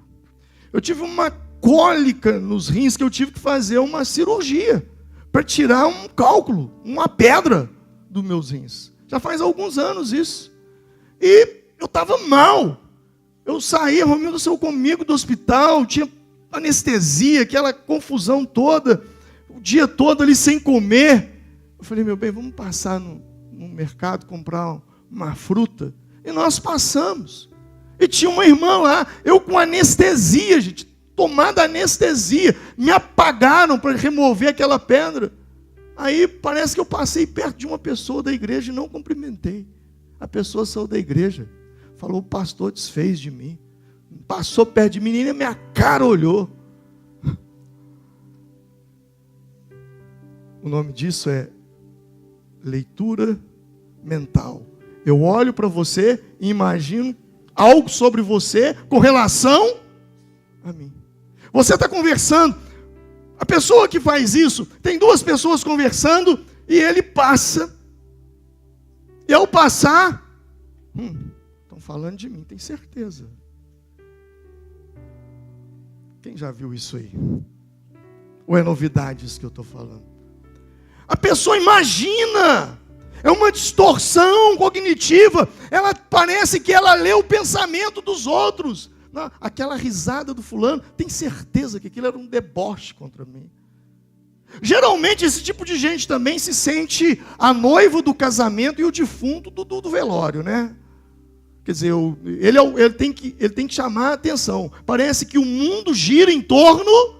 Eu tive uma cólica nos rins que eu tive que fazer uma cirurgia para tirar um cálculo, uma pedra dos meus rins. Já faz alguns anos isso. E eu estava mal. Eu saí, a Romilda saiu comigo do hospital, tinha anestesia, aquela confusão toda, o dia todo ali sem comer. Eu falei, meu bem, vamos passar no mercado, comprar uma fruta. E nós passamos. E tinha uma irmã lá, eu com anestesia, gente, tomada anestesia. Me apagaram para remover aquela pedra. Aí parece que eu passei perto de uma pessoa da igreja e não cumprimentei. A pessoa saiu da igreja, falou, o pastor desfez de mim. Passou perto de mim, nem na minha cara olhou. O nome disso é leitura mental. Eu olho para você e imagino algo sobre você com relação a mim. Você está conversando. A pessoa que faz isso, tem duas pessoas conversando e ele passa. E ao passar, estão falando de mim, tem certeza. Quem já viu isso aí? Ou é novidade isso que eu estou falando? A pessoa imagina, é uma distorção cognitiva, ela parece que ela lê o pensamento dos outros. Não, aquela risada do fulano, tem certeza que aquilo era um deboche contra mim. Geralmente esse tipo de gente também se sente a noiva do casamento e o defunto do velório, né? Quer dizer, ele tem que chamar a atenção. Parece que o mundo gira em torno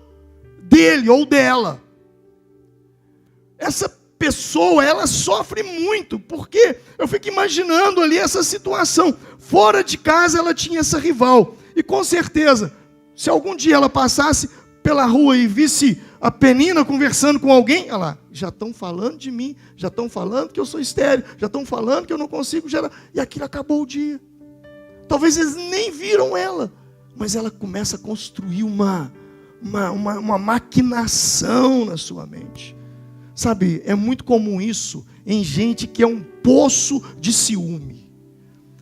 dele ou dela. Essa pessoa, ela sofre muito, porque eu fico imaginando ali essa situação. Fora de casa ela tinha essa rival. E com certeza, se algum dia ela passasse pela rua e visse a Penina conversando com alguém, olha lá, já estão falando de mim, já estão falando que eu sou estéril, já estão falando que eu não consigo gerar. E aquilo acabou o dia. Talvez eles nem viram ela, mas ela começa a construir uma maquinação na sua mente. Sabe, é muito comum isso em gente que é um poço de ciúme.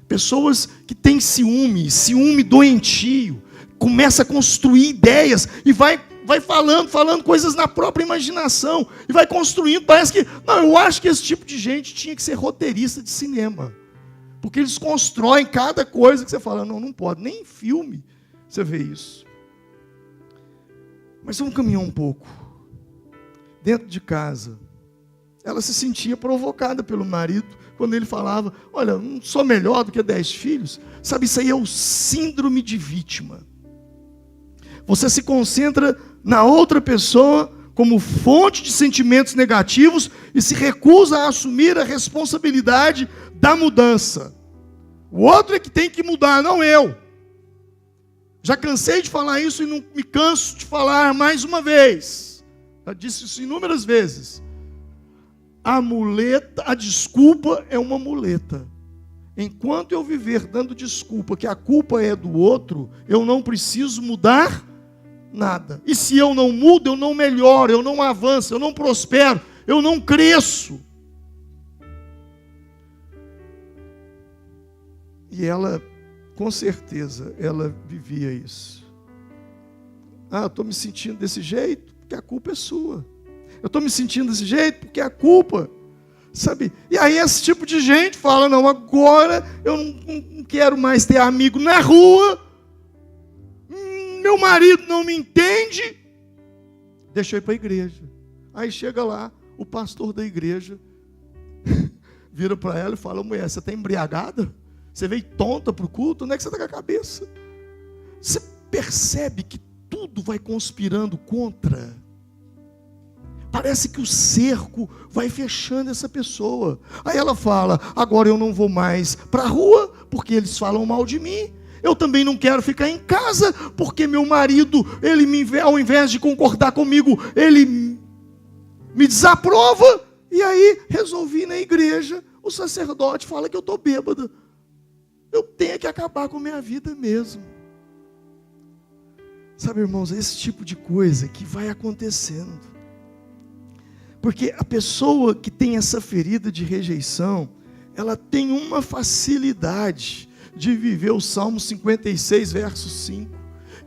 Pessoas que têm ciúme doentio, começa a construir ideias e vai falando coisas na própria imaginação e vai construindo. Parece que, não, eu acho que esse tipo de gente tinha que ser roteirista de cinema, porque eles constroem cada coisa que você fala, não pode, nem em filme você vê isso. Mas vamos caminhar um pouco. Dentro de casa, ela se sentia provocada pelo marido, quando ele falava, olha, não sou melhor do que 10 filhos. Sabe, isso aí é o síndrome de vítima. Você se concentra na outra pessoa como fonte de sentimentos negativos e se recusa a assumir a responsabilidade da mudança. O outro é que tem que mudar, não eu. Já cansei de falar isso e não me canso de falar mais uma vez. Já disse isso inúmeras vezes. A desculpa é uma muleta. Enquanto eu viver dando desculpa que a culpa é do outro, eu não preciso mudar nada. E se eu não mudo, eu não melhoro, eu não avanço, eu não prospero, eu não cresço. E ela, com certeza, ela vivia isso. Eu estou me sentindo desse jeito porque a culpa é sua. Eu estou me sentindo desse jeito porque a culpa, sabe? E aí esse tipo de gente fala, não, agora eu não quero mais ter amigo na rua, meu marido não me entende, deixa eu ir para a igreja. Aí chega lá, o pastor da igreja vira para ela e fala, mulher, você está embriagada? Você veio tonta para o culto? Onde é que você está com a cabeça? Você percebe que tudo vai conspirando contra? Parece que o cerco vai fechando essa pessoa. Aí ela fala, agora eu não vou mais para a rua, porque eles falam mal de mim. Eu também não quero ficar em casa, porque meu marido, ao invés de concordar comigo, ele me desaprova. E aí resolvi ir na igreja, o sacerdote fala que eu estou bêbada. Eu tenho que acabar com a minha vida mesmo. Sabe, irmãos, é esse tipo de coisa que vai acontecendo. Porque a pessoa que tem essa ferida de rejeição, ela tem uma facilidade de viver o Salmo 56, verso 5,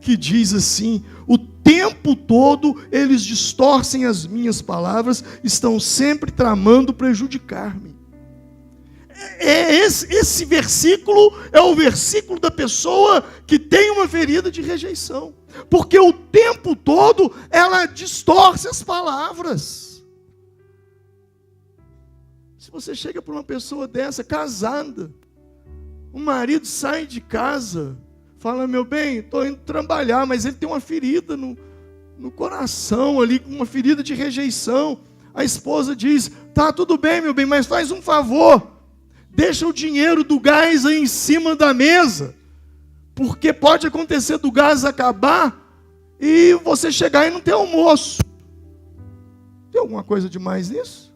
que diz assim, o tempo todo eles distorcem as minhas palavras, estão sempre tramando prejudicar-me. Esse versículo é o versículo da pessoa que tem uma ferida de rejeição, porque o tempo todo ela distorce as palavras. Se você chega para uma pessoa dessa, casada, o marido sai de casa, fala, meu bem, estou indo trabalhar, mas ele tem uma ferida no coração ali, uma ferida de rejeição. A esposa diz, tá tudo bem, meu bem, mas faz um favor, deixa o dinheiro do gás aí em cima da mesa, porque pode acontecer do gás acabar e você chegar e não ter almoço. Tem alguma coisa demais nisso?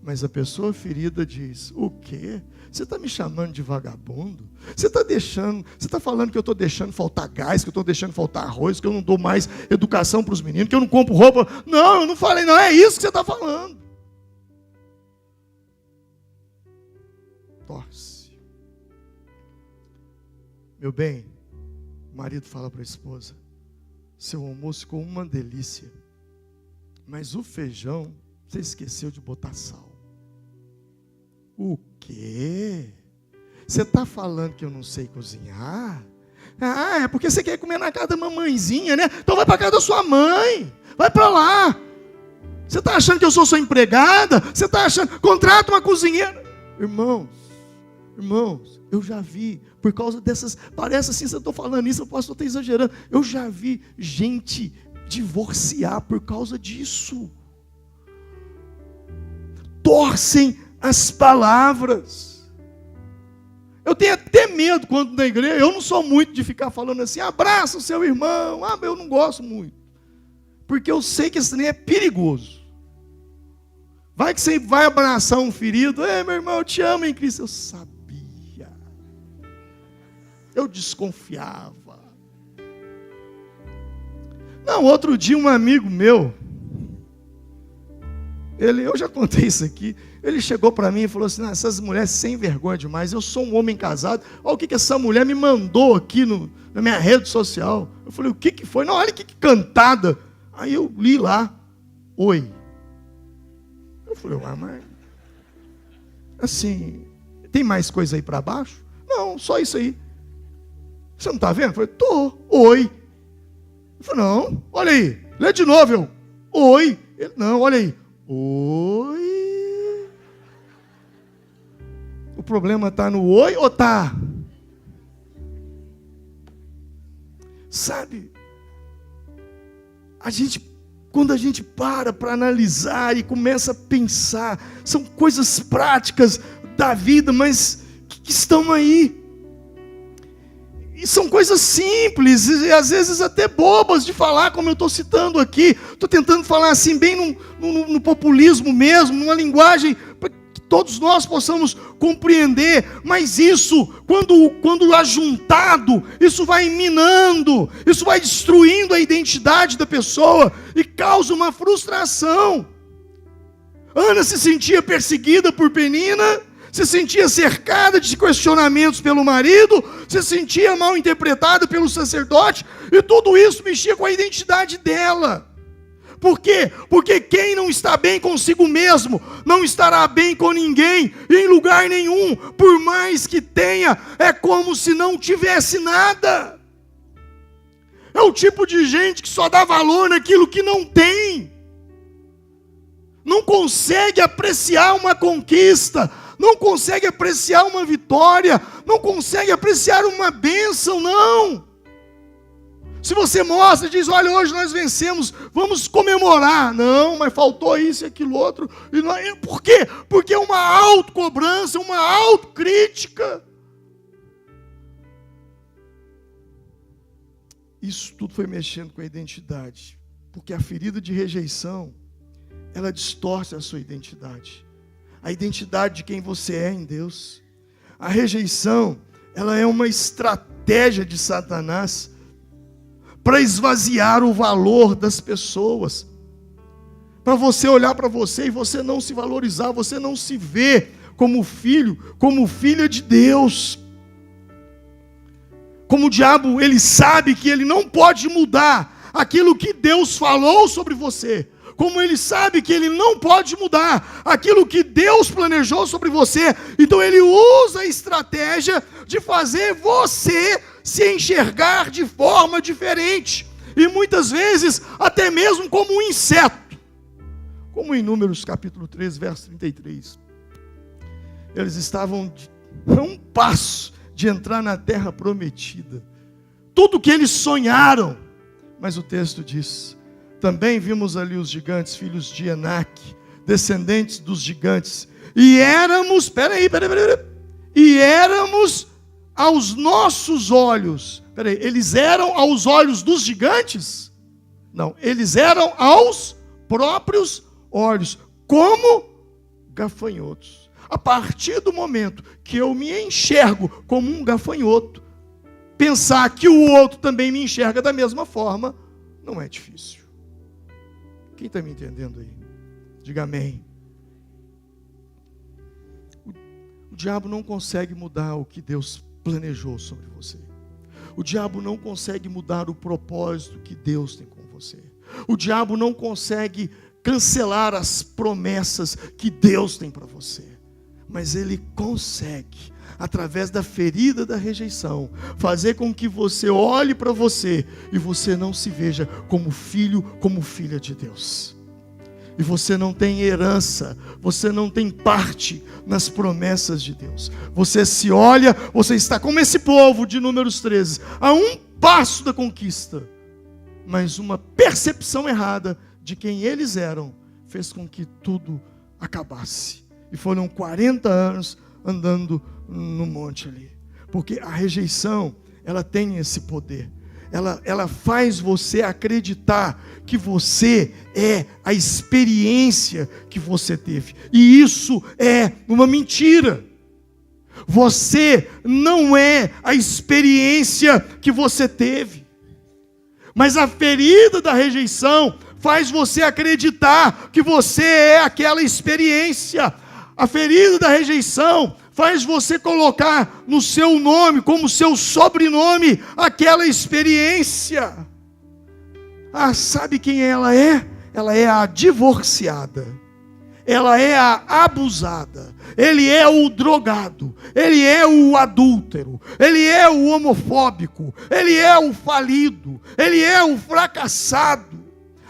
Mas a pessoa ferida diz, o quê? Você está me chamando de vagabundo? Você está falando que eu estou deixando faltar gás, que eu estou deixando faltar arroz, que eu não dou mais educação para os meninos, que eu não compro roupa. Não, eu não falei, não, é isso que você está falando. Torce. Meu bem, o marido fala para a esposa, seu almoço ficou uma delícia, mas o feijão, você esqueceu de botar sal. O quê? Você está falando que eu não sei cozinhar? É porque você quer comer na casa da mamãezinha, né? Então vai para a casa da sua mãe. Vai para lá. Você está achando que eu sou sua empregada? Você está achando... Contrata uma cozinheira. Irmãos, eu já vi, por causa dessas... Parece assim, se eu estou falando isso, eu posso estar exagerando. Eu já vi gente divorciar por causa disso. Torcem as palavras. Eu tenho até medo quando na igreja, eu não sou muito de ficar falando assim, abraça o seu irmão, eu não gosto muito, porque eu sei que esse trem é perigoso. Vai que você vai abraçar um ferido, meu irmão, eu te amo em Cristo. Eu sabia, eu desconfiava. Não, outro dia um amigo meu eu já contei isso aqui, ele chegou para mim e falou assim, essas mulheres sem vergonha demais, eu sou um homem casado, olha o que essa mulher me mandou aqui na minha rede social. Eu falei, o que foi? Não, olha que cantada. Aí eu li lá, oi. Eu falei, mas assim, tem mais coisa aí para baixo? Não, só isso aí. Você não está vendo? Eu falei, tô, oi. Eu falei, não, olha aí, lê de novo, eu, oi. Ele, não, olha aí, oi. O problema está no oi ou tá? Sabe, quando a gente para analisar e começa a pensar, são coisas práticas da vida, mas que estão aí. E são coisas simples, e às vezes até bobas de falar, como eu estou citando aqui. Estou tentando falar assim, bem no populismo mesmo, numa linguagem para que todos nós possamos compreender. Mas isso, quando ajuntado, isso vai minando, isso vai destruindo a identidade da pessoa e causa uma frustração. Ana se sentia perseguida por Penina, se sentia cercada de questionamentos pelo marido, se sentia mal interpretada pelo sacerdote, e tudo isso mexia com a identidade dela. Por quê? Porque quem não está bem consigo mesmo, não estará bem com ninguém, em lugar nenhum, por mais que tenha, é como se não tivesse nada. É o tipo de gente que só dá valor naquilo que não tem, não consegue apreciar uma conquista, não consegue apreciar uma vitória, não consegue apreciar uma bênção, não. Se você mostra e diz, olha, hoje nós vencemos, vamos comemorar. Não, mas faltou isso e aquilo outro. Por quê? Porque é uma autocobrança, uma autocrítica. Isso tudo foi mexendo com a identidade. Porque a ferida de rejeição, ela distorce a sua identidade. A identidade de quem você é em Deus. A rejeição, ela é uma estratégia de Satanás para esvaziar o valor das pessoas. Para você olhar para você e você não se valorizar, você não se ver como filho, como filha de Deus. Como o diabo, ele sabe que ele não pode mudar aquilo que Deus falou sobre você. Como ele sabe que ele não pode mudar aquilo que Deus planejou sobre você, então ele usa a estratégia de fazer você se enxergar de forma diferente, e muitas vezes até mesmo como um inseto, como em Números capítulo 13, verso 33. Eles estavam a um passo de entrar na terra prometida, tudo que eles sonharam, mas o texto diz, também vimos ali os gigantes, filhos de Enaque, descendentes dos gigantes, e éramos, e éramos aos nossos olhos, eles eram aos olhos dos gigantes? Não, eles eram aos próprios olhos, como gafanhotos. A partir do momento que eu me enxergo como um gafanhoto, pensar que o outro também me enxerga da mesma forma, não é difícil. Quem está me entendendo aí? Diga amém. O diabo não consegue mudar o que Deus planejou sobre você. O diabo não consegue mudar o propósito que Deus tem com você. O diabo não consegue cancelar as promessas que Deus tem para você. Mas ele consegue, através da ferida da rejeição, fazer com que você olhe para você e você não se veja como filho, como filha de Deus. E você não tem herança, você não tem parte nas promessas de Deus. Você se olha, você está como esse povo de Números 13, a um passo da conquista, mas uma percepção errada de quem eles eram fez com que tudo acabasse. E foram 40 anos andando no monte ali. Porque a rejeição, ela tem esse poder. Ela faz você acreditar que você é a experiência que você teve. E isso é uma mentira. Você não é a experiência que você teve. Mas a ferida da rejeição faz você acreditar que você é aquela experiência. A ferida da rejeição faz você colocar no seu nome, como seu sobrenome, aquela experiência. Ah, sabe quem ela é? Ela é a divorciada. Ela é a abusada. Ele é o drogado. Ele é o adúltero. Ele é o homofóbico. Ele é o falido. Ele é o fracassado.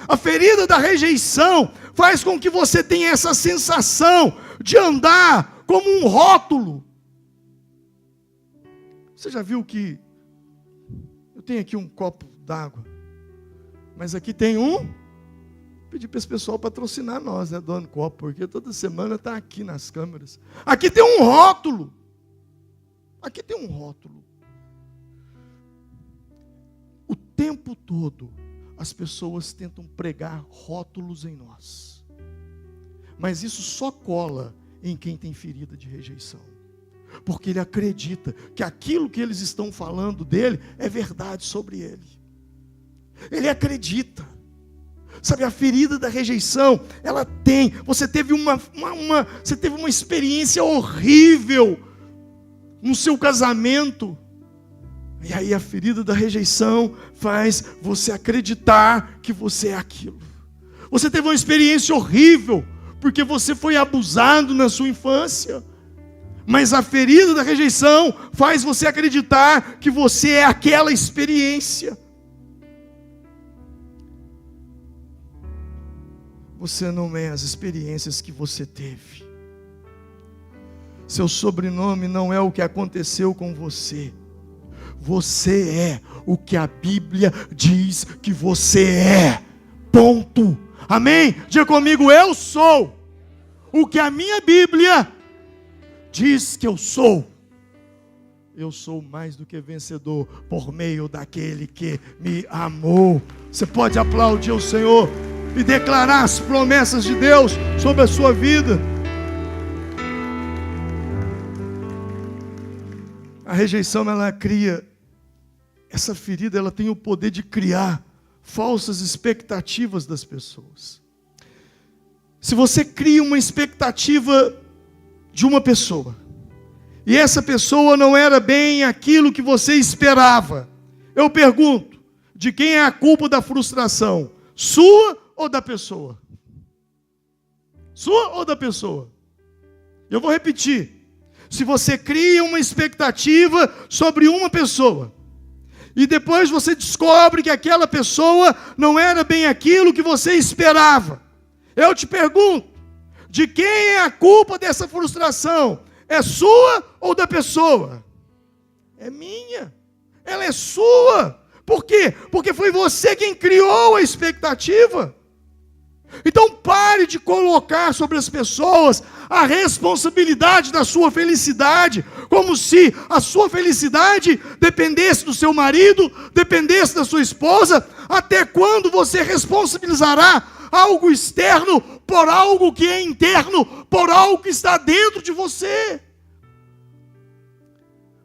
A ferida da rejeição faz com que você tenha essa sensação de andar como um rótulo. Você já viu que eu tenho aqui um copo d'água, mas aqui tem pedir para esse pessoal patrocinar nós, né, Dono Copo, porque toda semana está aqui nas câmeras. Aqui tem um rótulo. Aqui tem um rótulo. O tempo todo as pessoas tentam pregar rótulos em nós. Mas isso só cola em quem tem ferida de rejeição. Porque ele acredita que aquilo que eles estão falando dele é verdade sobre ele. Ele acredita. Sabe, a ferida da rejeição, ela tem. Você teve uma experiência horrível no seu casamento. E aí a ferida da rejeição faz você acreditar que você é aquilo. Você teve uma experiência horrível porque você foi abusado na sua infância. Mas a ferida da rejeição faz você acreditar que você é aquela experiência. Você não é as experiências que você teve. Seu sobrenome não é o que aconteceu com você. Você é o que a Bíblia diz que você é. Ponto. Amém? Diga comigo, eu sou o que a minha Bíblia diz que eu sou. Eu sou mais do que vencedor por meio daquele que me amou. Você pode aplaudir o Senhor e declarar as promessas de Deus sobre a sua vida. A rejeição, ela cria, essa ferida, ela tem o poder de criar falsas expectativas das pessoas. Se você cria uma expectativa de uma pessoa, e essa pessoa não era bem aquilo que você esperava, eu pergunto, de quem é a culpa da frustração? Sua ou da pessoa? Sua ou da pessoa? Eu vou repetir. Se você cria uma expectativa sobre uma pessoa, e depois você descobre que aquela pessoa não era bem aquilo que você esperava, eu te pergunto, de quem é a culpa dessa frustração? É sua ou da pessoa? É minha. Ela é sua. Por quê? Porque foi você quem criou a expectativa. Então pare de colocar sobre as pessoas a responsabilidade da sua felicidade, como se a sua felicidade dependesse do seu marido, dependesse da sua esposa. Até quando você responsabilizará algo externo por algo que é interno, por algo que está dentro de você?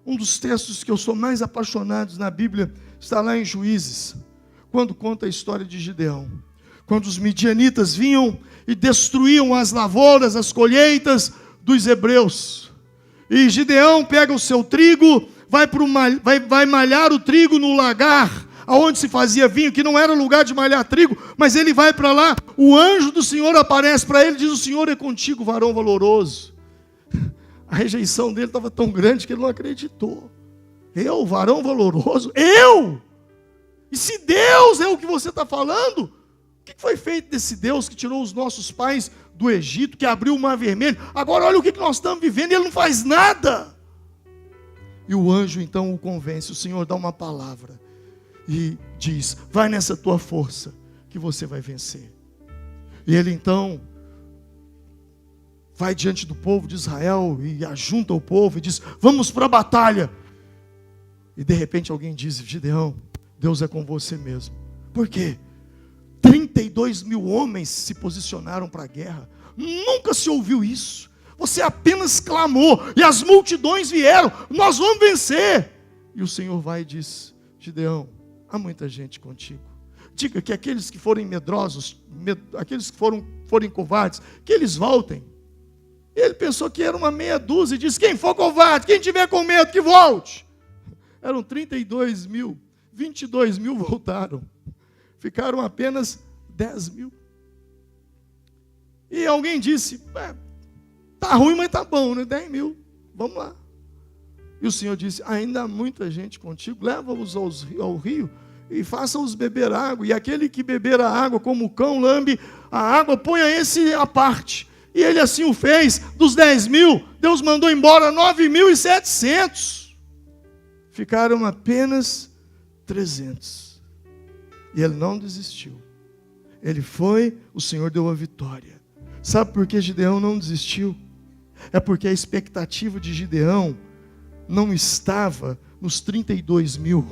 Um dos textos que eu sou mais apaixonado na Bíblia está lá em Juízes, quando conta a história de Gideão. Quando os midianitas vinham e destruíam as lavouras, as colheitas dos hebreus. E Gideão pega o seu trigo, vai malhar o trigo no lagar, aonde se fazia vinho, que não era lugar de malhar trigo, mas ele vai para lá, o anjo do Senhor aparece para ele e diz: o Senhor é contigo, varão valoroso. A rejeição dele estava tão grande que ele não acreditou. Eu, varão valoroso? Eu? E se Deus é o que você está falando? O que foi feito desse Deus que tirou os nossos pais do Egito, que abriu o Mar Vermelho? Agora olha o que nós estamos vivendo, e ele não faz nada. E o anjo então o convence, o Senhor dá uma palavra e diz: vai nessa tua força que você vai vencer. E ele então vai diante do povo de Israel e ajunta o povo e diz: vamos para a batalha. E de repente alguém diz: Gideão, Deus é com você mesmo. Por quê? 32 mil homens se posicionaram para a guerra. Nunca se ouviu isso. Você apenas clamou e as multidões vieram. Nós vamos vencer. E o Senhor vai e diz: Gideão, há muita gente contigo. diga que aqueles que forem medrosos, aqueles que forem covardes, que eles voltem. Ele pensou que era uma meia dúzia e disse: quem for covarde, quem tiver com medo, que volte. Eram 32 mil, 22 mil voltaram. Ficaram apenas 10 mil. E alguém disse: tá ruim, mas tá bom, né? 10 mil, vamos lá. E o Senhor disse: ainda há muita gente contigo, leva-os ao rio e faça-os beber água. E aquele que beber a água como o cão lambe a água, ponha esse à parte. E ele assim o fez. Dos 10 mil, Deus mandou embora 9.700. Ficaram apenas 300. E ele não desistiu. Ele foi, o Senhor deu a vitória. Sabe por que Gideão não desistiu? É porque a expectativa de Gideão não estava nos 32 mil,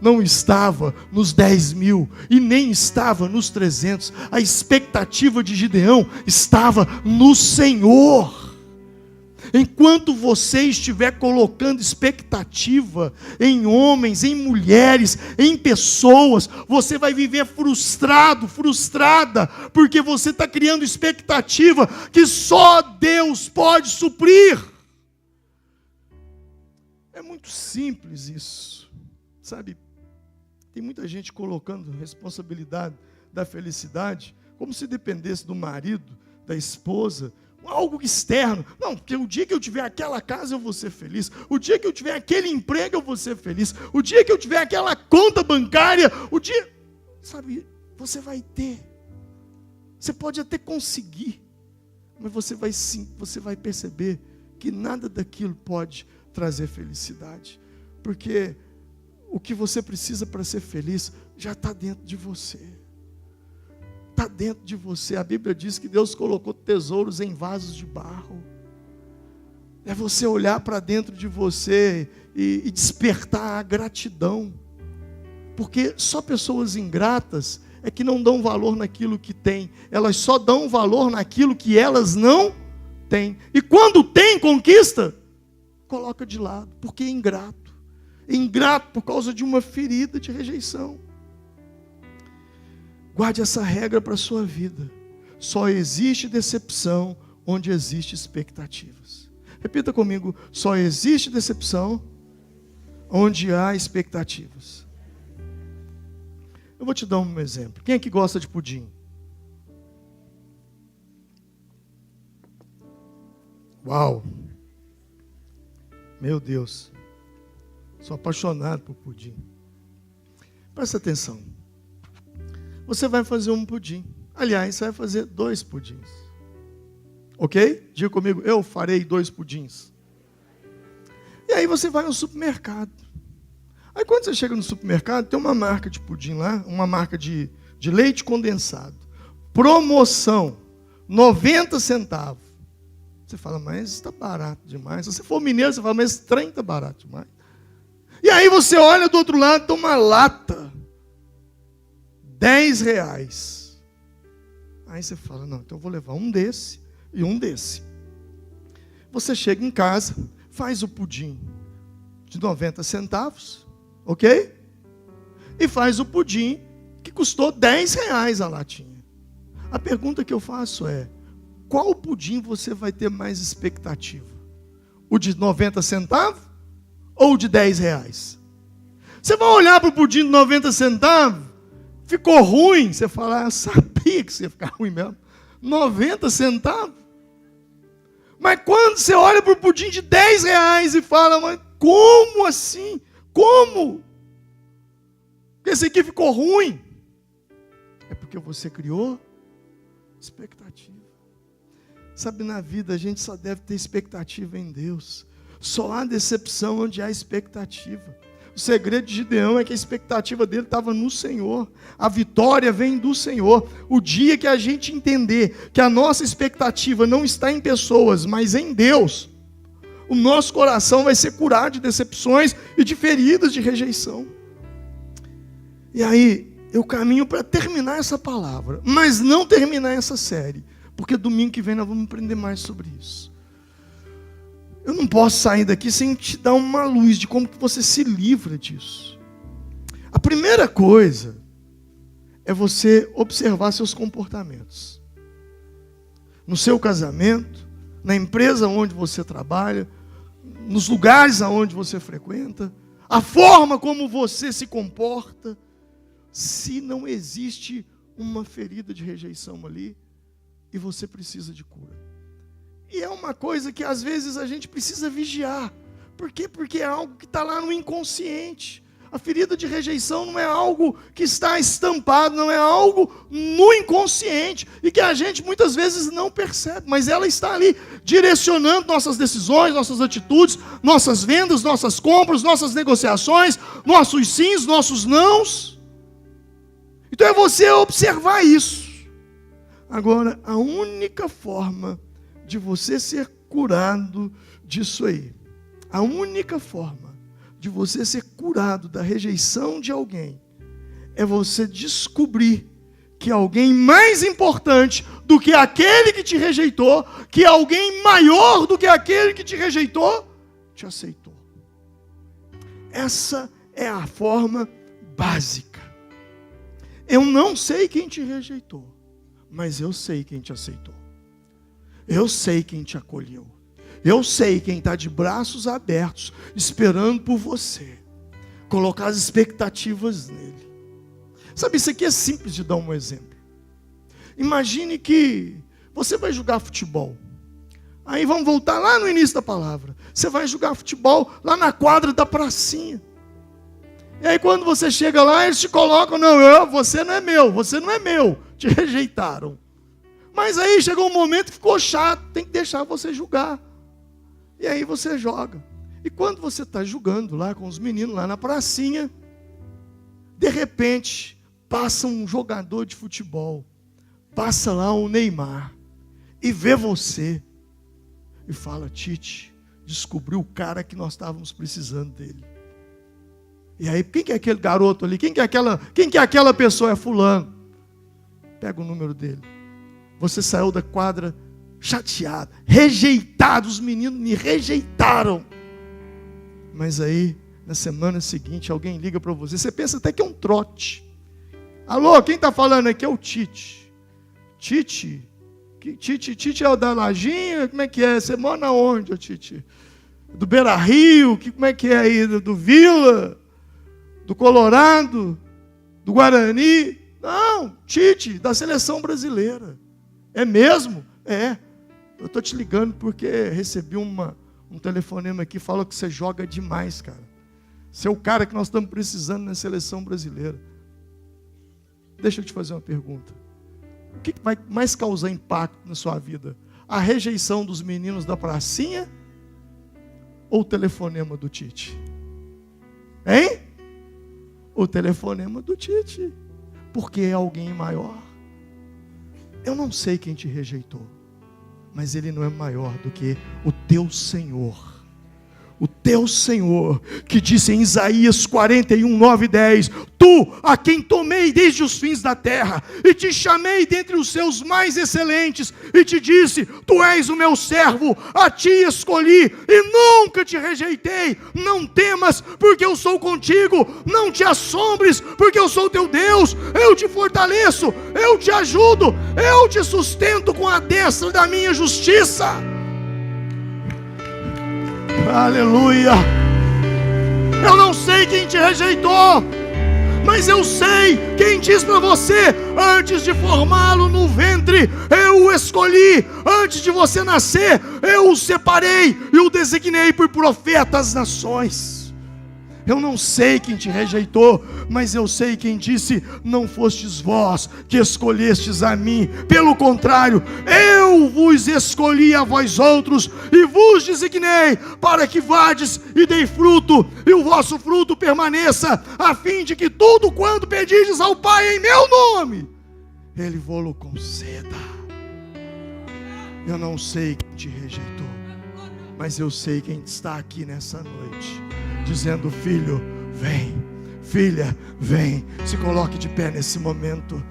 não estava nos 10 mil e nem estava nos 300. A expectativa de Gideão estava no Senhor. Enquanto você estiver colocando expectativa em homens, em mulheres, em pessoas, você vai viver frustrado, frustrada, porque você está criando expectativa que só Deus pode suprir. É muito simples isso, sabe? Tem muita gente colocando responsabilidade da felicidade como se dependesse do marido, da esposa, algo externo. Não, porque o dia que eu tiver aquela casa eu vou ser feliz, o dia que eu tiver aquele emprego eu vou ser feliz, o dia que eu tiver aquela conta bancária, o dia... Sabe, você vai ter. Você pode até conseguir, mas você vai perceber que nada daquilo pode trazer felicidade, porque o que você precisa para ser feliz já está dentro de você. Está dentro de você. A Bíblia diz que Deus colocou tesouros em vasos de barro. É você olhar para dentro de você e despertar a gratidão, porque só pessoas ingratas é que não dão valor naquilo que têm. Elas só dão valor naquilo que elas não têm. E quando tem, conquista, coloca de lado, porque é ingrato. É ingrato por causa de uma ferida de rejeição. Guarde essa regra para a sua vida. Só existe decepção onde existe expectativas. Repita comigo: só existe decepção onde há expectativas. Eu vou te dar um exemplo. Quem é que gosta de pudim? Uau! Meu Deus, sou apaixonado por pudim. Presta atenção. Você vai fazer um pudim. Aliás, você vai fazer 2 pudins. Ok? Diga comigo: eu farei 2 pudins. E aí você vai ao supermercado. Aí quando você chega no supermercado, tem uma marca de pudim lá, uma marca de leite condensado. Promoção, 90 centavos. Você fala: mas está barato demais. Se você for mineiro, você fala: mas esse trem está barato demais. E aí você olha do outro lado, tem uma lata, R$10. Aí você fala: não, então eu vou levar um desse e um desse. Você chega em casa, faz o pudim de 90 centavos, ok? E faz o pudim que custou R$10 a latinha. A pergunta que eu faço é: qual pudim você vai ter mais expectativa? O de 90 centavos ou o de R$10? Você vai olhar para o pudim de 90 centavos, ficou ruim, você fala: eu sabia que isso ia ficar ruim mesmo. 90 centavos? Mas quando você olha para o pudim de R$10 e fala: mas como assim? Como? Esse aqui ficou ruim. É porque você criou expectativa. Sabe, na vida a gente só deve ter expectativa em Deus. Só há decepção onde há expectativa. O segredo de Gideão é que a expectativa dele estava no Senhor. A vitória vem do Senhor. O dia que a gente entender que a nossa expectativa não está em pessoas, mas em Deus, o nosso coração vai ser curado de decepções e de feridas de rejeição. E aí, eu caminho para terminar essa palavra, mas não terminar essa série, porque domingo que vem nós vamos aprender mais sobre isso. Eu não posso sair daqui sem te dar uma luz de como que você se livra disso. A primeira coisa é você observar seus comportamentos. No seu casamento, na empresa onde você trabalha, nos lugares aonde você frequenta, a forma como você se comporta. Se não existe uma ferida de rejeição ali, e você precisa de cura. E é uma coisa que às vezes a gente precisa vigiar. Por quê? Porque é algo que está lá no inconsciente. A ferida de rejeição não é algo que está estampado, não é algo no inconsciente, e que a gente muitas vezes não percebe, mas ela está ali direcionando nossas decisões, nossas atitudes, nossas vendas, nossas compras, nossas negociações, nossos sims, nossos nãos. Então é você observar isso. Agora, a única forma de você ser curado disso aí, a única forma de você ser curado da rejeição de alguém, é você descobrir que alguém mais importante do que aquele que te rejeitou, que alguém maior do que aquele que te rejeitou, te aceitou. Essa é a forma básica. Eu não sei quem te rejeitou, mas eu sei quem te aceitou. Eu sei quem te acolheu. Eu sei quem está de braços abertos, esperando por você, colocar as expectativas nele. Sabe, isso aqui é simples de dar um exemplo. Imagine que você vai jogar futebol. Aí vamos voltar lá no início da palavra. Você vai jogar futebol lá na quadra da pracinha. E aí quando você chega lá, eles te colocam, não, você não é meu, você não é meu. Te rejeitaram. Mas aí chegou um momento que ficou chato, tem que deixar você jogar. E aí você joga. E quando você está jogando lá com os meninos, lá na pracinha, de repente, passa um jogador de futebol, passa lá um Neymar, e vê você, e fala, Tite, descobriu o cara que nós estávamos precisando dele. E aí, quem que é aquele garoto ali? Quem que é aquela pessoa? É fulano. Pega o número dele. Você saiu da quadra chateado, rejeitado, os meninos me rejeitaram. Mas aí, na semana seguinte, alguém liga para você, você pensa até que é um trote. Alô, quem está falando aqui é o Tite. Tite é o da Lajinha? Como é que é? Você mora onde, Tite? Do Beira Rio? Como é que é aí? Do Vila? Do Colorado? Do Guarani? Não, Tite, da seleção brasileira. É mesmo? É. Eu estou te ligando porque recebi um telefonema aqui, fala que você joga demais, cara. Você é o cara que nós estamos precisando na seleção brasileira. Deixa eu te fazer uma pergunta. O que vai mais causar impacto na sua vida? A rejeição dos meninos da pracinha ou o telefonema do Tite? Hein? O telefonema do Tite. Porque é alguém maior. Eu não sei quem te rejeitou, mas ele não é maior do que o teu Senhor. O teu Senhor, que disse em Isaías 41, 9 e 10, tu, a quem tomei desde os fins da terra, e te chamei dentre os seus mais excelentes, e te disse, tu és o meu servo, a ti escolhi, e nunca te rejeitei. Não temas, porque eu sou contigo, não te assombres, porque eu sou teu Deus, eu te fortaleço, eu te ajudo, eu te sustento com a destra da minha justiça. Aleluia. Eu não sei quem te rejeitou, mas eu sei quem diz para você, antes de formá-lo no ventre, eu o escolhi, antes de você nascer, eu o separei e o designei por profeta às nações. Eu não sei quem te rejeitou, mas eu sei quem disse, não fostes vós que escolhestes a mim, pelo contrário, eu vos escolhi a vós outros, e vos designei, para que vades e dei fruto, e o vosso fruto permaneça, a fim de que tudo quanto pedirdes ao Pai em meu nome, Ele vô-lo conceda. Eu não sei quem te rejeitou, mas eu sei quem está aqui nessa noite, dizendo, filho, vem, filha, vem, se coloque de pé nesse momento.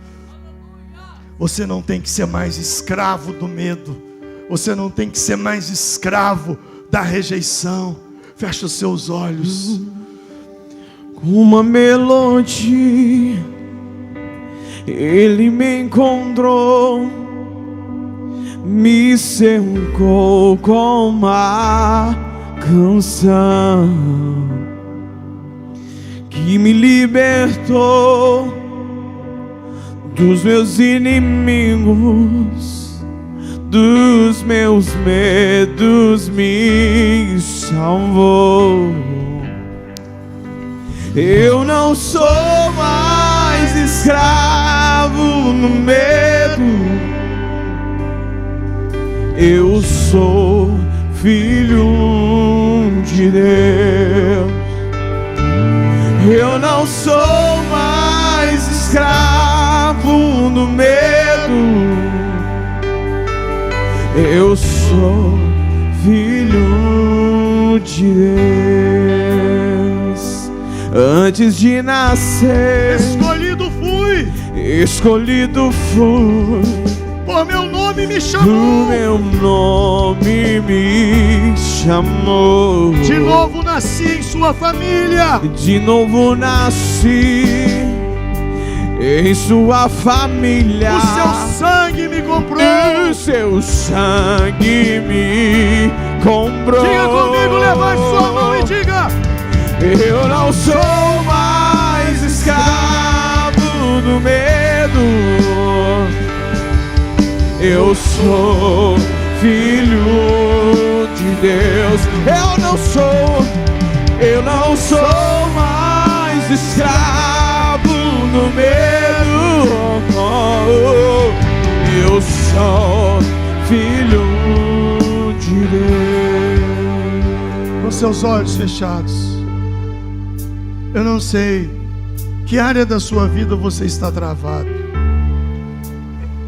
Você não tem que ser mais escravo do medo, você não tem que ser mais escravo da rejeição. Fecha os seus olhos.
Com uma melodia Ele me encontrou, me cercou com uma canção que me libertou dos meus inimigos, dos meus medos, me salvou. Eu não sou mais escravo no medo, eu sou filho de Deus. Eu não sou mais escravo no medo, eu sou filho de Deus. Antes de nascer, escolhido fui,
por meu nome me chamou,
o meu nome me chamou.
De novo nasci em sua família,
de novo nasci em sua família.
O seu sangue me comprou,
o seu sangue me comprou.
Diga comigo, levante sua mão e diga:
eu não sou mais escravo do medo, eu sou filho de Deus. Eu não sou mais escravo do medo, eu sou filho de Deus.
Com seus olhos fechados, eu não sei que área da sua vida você está travado.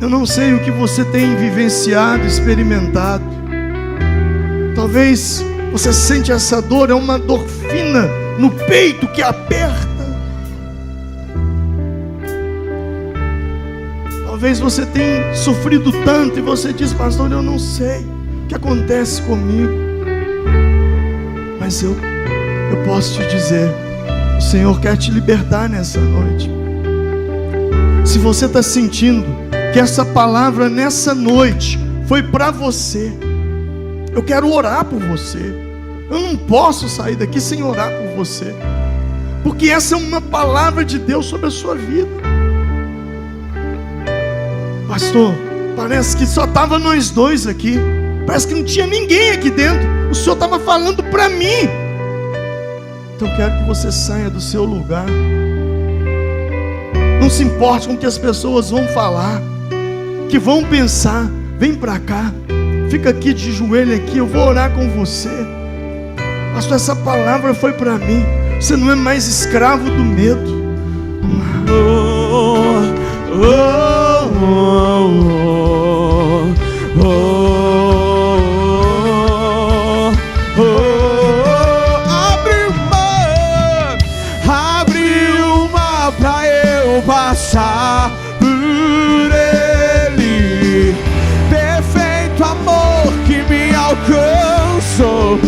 Eu não sei o que você tem vivenciado, experimentado. Talvez você sente essa dor, é uma dor fina no peito que aperta. Talvez você tenha sofrido tanto e você diz: pastor, eu não sei o que acontece comigo. Mas eu posso te dizer, o Senhor quer te libertar nessa noite. Se você está sentindo que essa palavra nessa noite foi para você, eu quero orar por você. Eu não posso sair daqui sem orar por você, porque essa é uma palavra de Deus sobre a sua vida. Pastor, parece que só estava nós dois aqui, parece que não tinha ninguém aqui dentro, o Senhor estava falando para mim. Então eu quero que você saia do seu lugar. Não se importe com o que as pessoas vão falar, que vão pensar. Vem para cá, fica aqui de joelho aqui, eu vou orar com você. Pastor, essa palavra foi para mim. Você não é mais escravo do medo.
Abre uma pra eu passar por ele. Perfeito amor que me alcançou,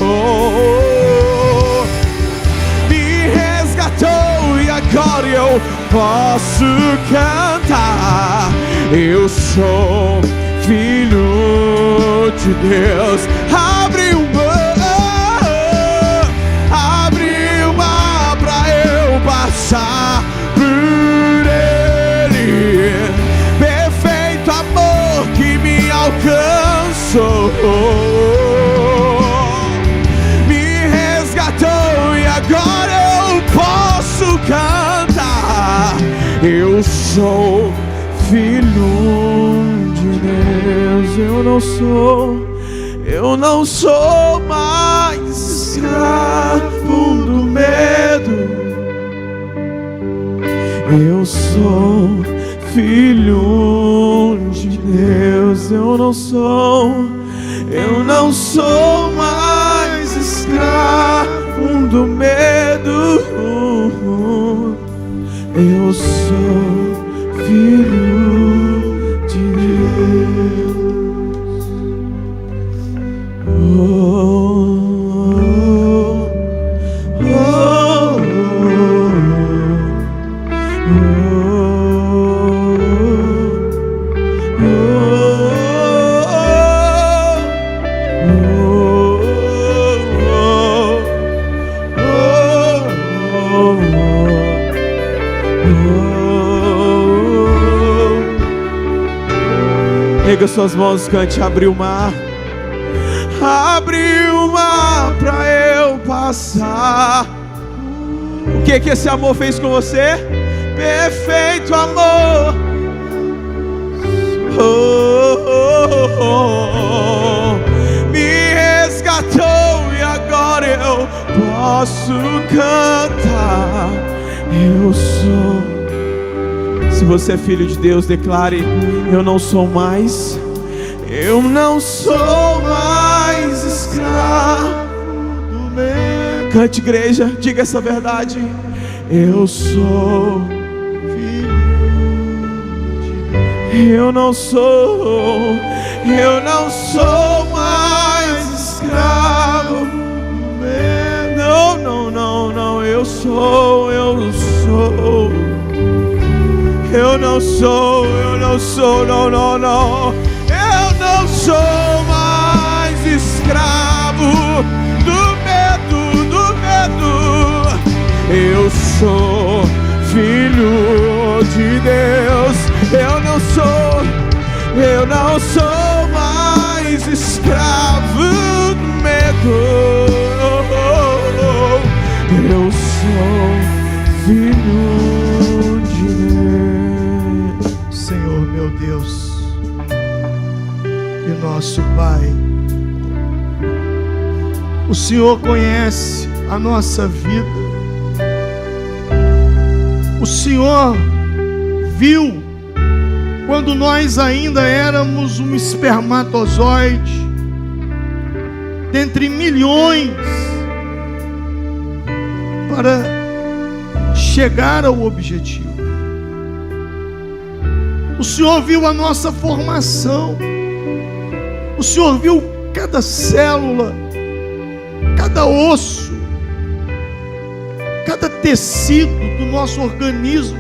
me resgatou e agora eu posso cantar. Eu sou filho de Deus. Abre uma pra eu passar por ele. Perfeito amor que me alcançou, me resgatou e agora eu posso cantar. Eu sou filho de Deus. Eu não sou mais escravo do medo, eu sou filho de Deus. Eu não sou mais escravo do medo, eu sou filho de Deus. Erga suas mãos, cante. Abre o mar. Abre o mar pra eu passar. O que esse amor fez com você? Perfeito amor. Me resgatou e agora eu posso cantar. Eu sou. Se você é filho de Deus, declare: eu não sou mais escravo do medo. Cante, igreja, diga essa verdade. Eu sou filho de Deus. Eu não sou mais escravo do medo. Não, eu sou. Eu não sou, não. Eu não sou mais escravo do medo. Eu sou filho de Deus. Eu não sou mais escravo do medo. Eu sou filho de Deus.
Senhor meu Deus e nosso Pai, o Senhor conhece a nossa vida. O Senhor viu quando nós ainda éramos um espermatozoide dentre milhões para chegar ao objetivo. O Senhor viu a nossa formação. O Senhor viu cada célula, cada osso, cada tecido do nosso organismo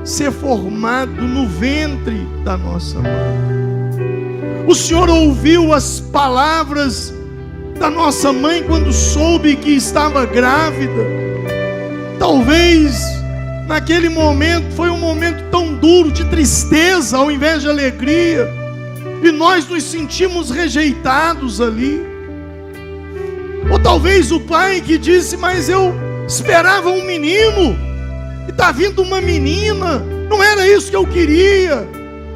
ser formado no ventre da nossa mãe. O Senhor ouviu as palavras da nossa mãe quando soube que estava grávida. Talvez naquele momento foi um momento tão duro de tristeza ao invés de alegria, e nós nos sentimos rejeitados ali. Ou talvez o pai que disse: mas eu esperava um menino e está vindo uma menina, não era isso que eu queria.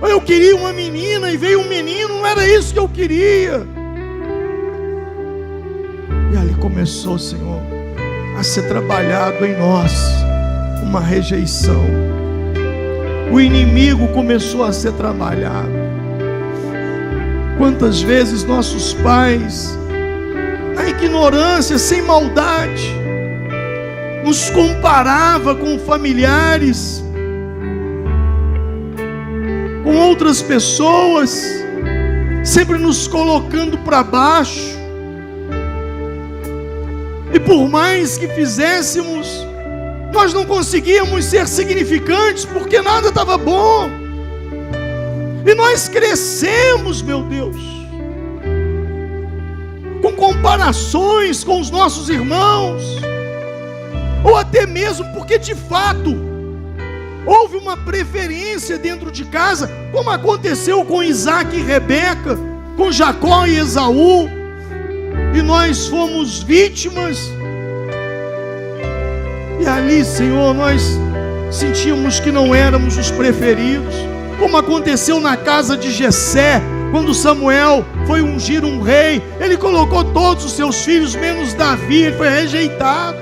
Ou eu queria uma menina e veio um menino, não era isso que eu queria. E ali começou, Senhor, a ser trabalhado em nós uma rejeição. O inimigo começou a ser trabalhado. Quantas vezes nossos pais, na ignorância, sem maldade, nos comparava com familiares, com outras pessoas, sempre nos colocando para baixo. E por mais que fizéssemos, nós não conseguíamos ser significantes, porque nada estava bom. E nós crescemos, meu Deus, com comparações com os nossos irmãos, ou até mesmo porque de fato houve uma preferência dentro de casa, como aconteceu com Isaac e Rebeca, com Jacó e Esaú, e nós fomos vítimas. E ali, Senhor, nós sentíamos que não éramos os preferidos, como aconteceu na casa de Jessé, quando Samuel foi ungir um rei. Ele colocou todos os seus filhos, menos Davi, ele foi rejeitado.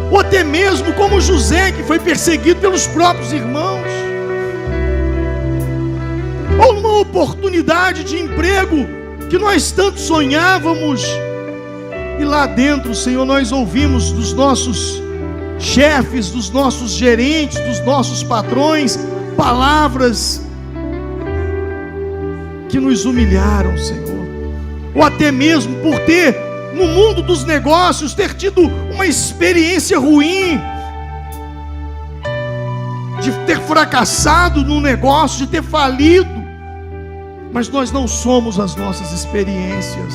Ou até mesmo como José, que foi perseguido pelos próprios irmãos. Ou numa oportunidade de emprego que nós tanto sonhávamos, e lá dentro, Senhor, nós ouvimos dos nossos chefes, dos nossos gerentes, dos nossos patrões, palavras que nos humilharam, Senhor. Ou até mesmo por ter, no mundo dos negócios, ter tido uma experiência ruim, de ter fracassado no negócio, de ter falido. Mas nós não somos as nossas experiências,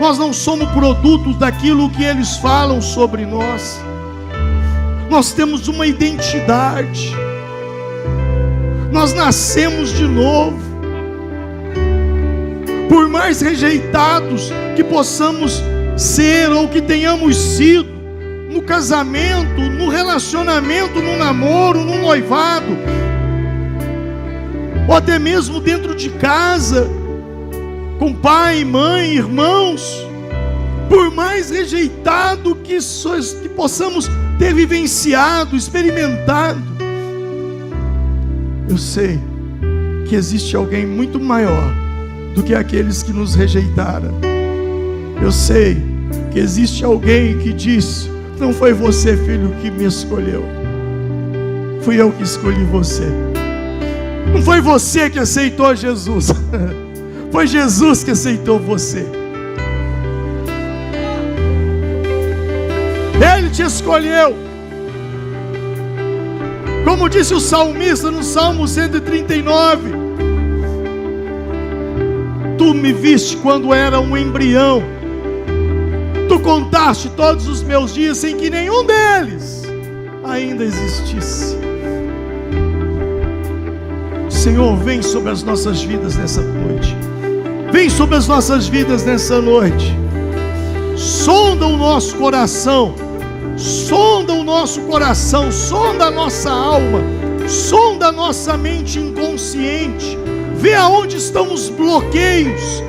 nós não somos produtos daquilo que eles falam sobre nós. Nós temos uma identidade. nós nascemos de novo. Por mais rejeitados que possamos ser ou que tenhamos sido no casamento, no relacionamento, no namoro, no noivado, ou até mesmo dentro de casa, com pai, mãe, irmãos, por mais rejeitado que possamos ter vivenciado, experimentado, eu sei que existe alguém muito maior do que aqueles que nos rejeitaram. Eu sei que existe alguém que diz: não foi você, filho, que me escolheu, fui eu que escolhi você. Não foi você que aceitou Jesus, foi Jesus que aceitou você. Ele te escolheu. Como disse o salmista no Salmo 139: tu me viste quando era um embrião, tu contaste todos os meus dias sem que nenhum deles ainda existisse. Senhor, vem sobre as nossas vidas nessa noite. Vem sobre as nossas vidas nessa noite. Sonda o nosso coração. Sonda o nosso coração. Sonda a nossa alma. Sonda a nossa mente inconsciente. Vê aonde estão os bloqueios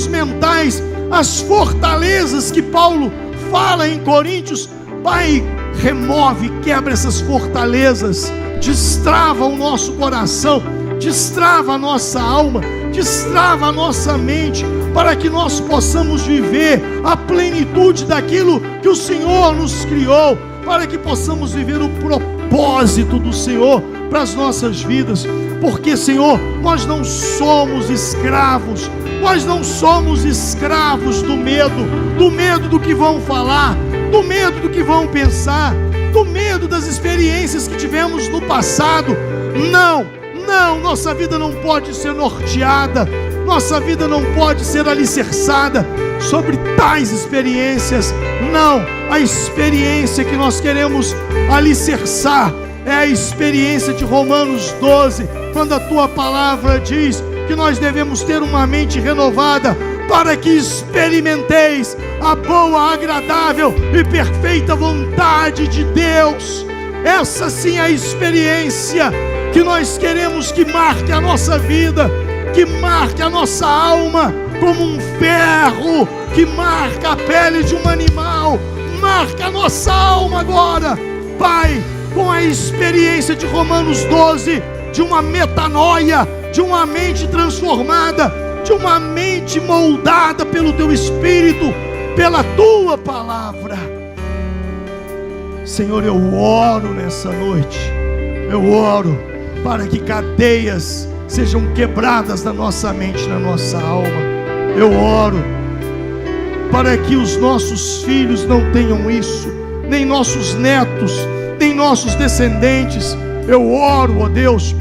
mentais, as fortalezas que Paulo fala em Coríntios. Pai, remove, quebra essas fortalezas. Destrava o nosso coração, destrava a nossa alma, destrava a nossa mente, para que nós possamos viver a plenitude daquilo que o Senhor nos criou, para que possamos viver o propósito do Senhor para as nossas vidas. Porque, Senhor, nós não somos escravos, nós não somos escravos do medo do que vão falar, do medo do que vão pensar, do medo das experiências que tivemos no passado. Não, nossa vida não pode ser norteada, nossa vida não pode ser alicerçada sobre tais experiências. Não, a experiência que nós queremos alicerçar é a experiência de Romanos 12, quando a tua palavra diz que nós devemos ter uma mente renovada, para que experimenteis a boa, agradável e perfeita vontade de Deus. Essa sim é a experiência que nós queremos que marque a nossa vida, que marque a nossa alma, como um ferro que marca a pele de um animal. Marca a nossa alma agora, Pai, com a experiência de Romanos 12, de uma metanoia, de uma mente transformada, de uma mente moldada pelo Teu Espírito, pela Tua Palavra. Senhor, eu oro nessa noite, eu oro para que cadeias sejam quebradas na nossa mente, na nossa alma. Eu oro para que os nossos filhos não tenham isso, nem nossos netos, nem nossos descendentes. Eu oro, ó Deus,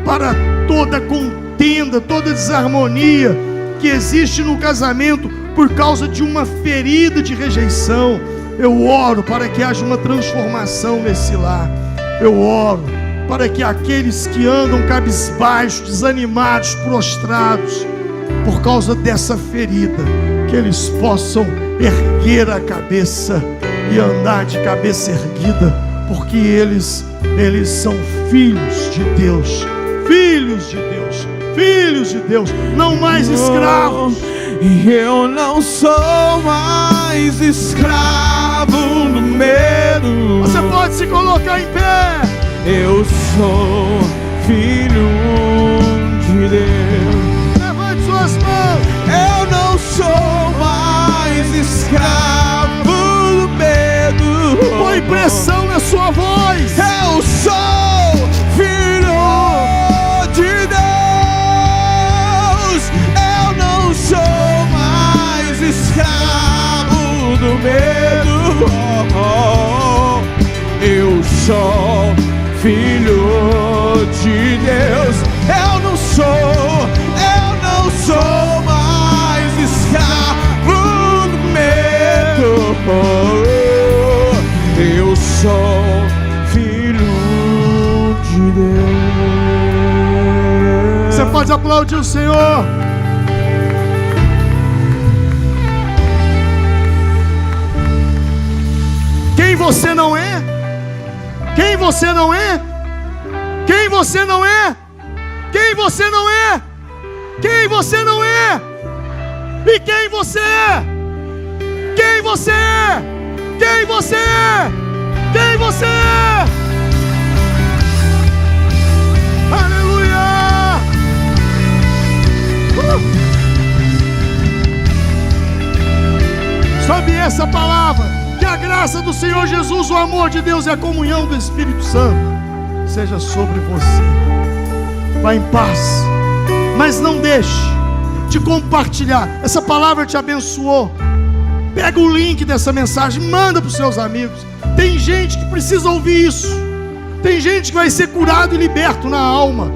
para toda contenda, toda desarmonia que existe no casamento por causa de uma ferida de rejeição. Eu oro para que haja uma transformação nesse lar. Eu oro para que aqueles que andam cabisbaixos, desanimados, prostrados por causa dessa ferida, que eles possam erguer a cabeça e andar de cabeça erguida, porque eles são filhos de Deus, filhos de Deus, filhos de Deus, não mais escravos.
Eu não sou mais escravo do medo.
Você pode se colocar em pé.
Eu sou filho de Deus.
Levante suas mãos.
Eu não sou mais escravo do medo.
Põe pressão na sua voz.
Eu sou filho de Deus. Eu não sou mais escravo do medo. Eu sou filho de Deus. Eu não sou mais escravo do medo. Eu sou filho de Deus.
Pode aplaudir o Senhor. Quem você não é? Quem você não é? Quem você não é? Quem você não é? Quem você não é? E quem você é? Quem você é? Quem você é? Quem você é? Aleluia! Sob essa palavra, que a graça do Senhor Jesus, o amor de Deus e a comunhão do Espírito Santo seja sobre você. Vá em paz, mas não deixe de compartilhar. Essa palavra te abençoou. Pega o link dessa mensagem, manda para os seus amigos. Tem gente que precisa ouvir isso. Tem gente que vai ser curado e liberto na alma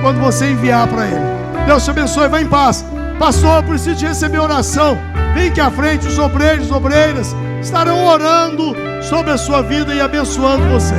quando você enviar para ele. Deus te abençoe, vai em paz. Pastor, eu preciso de receber oração. Vem aqui à frente, os obreiros e obreiras estarão orando sobre a sua vida e abençoando você.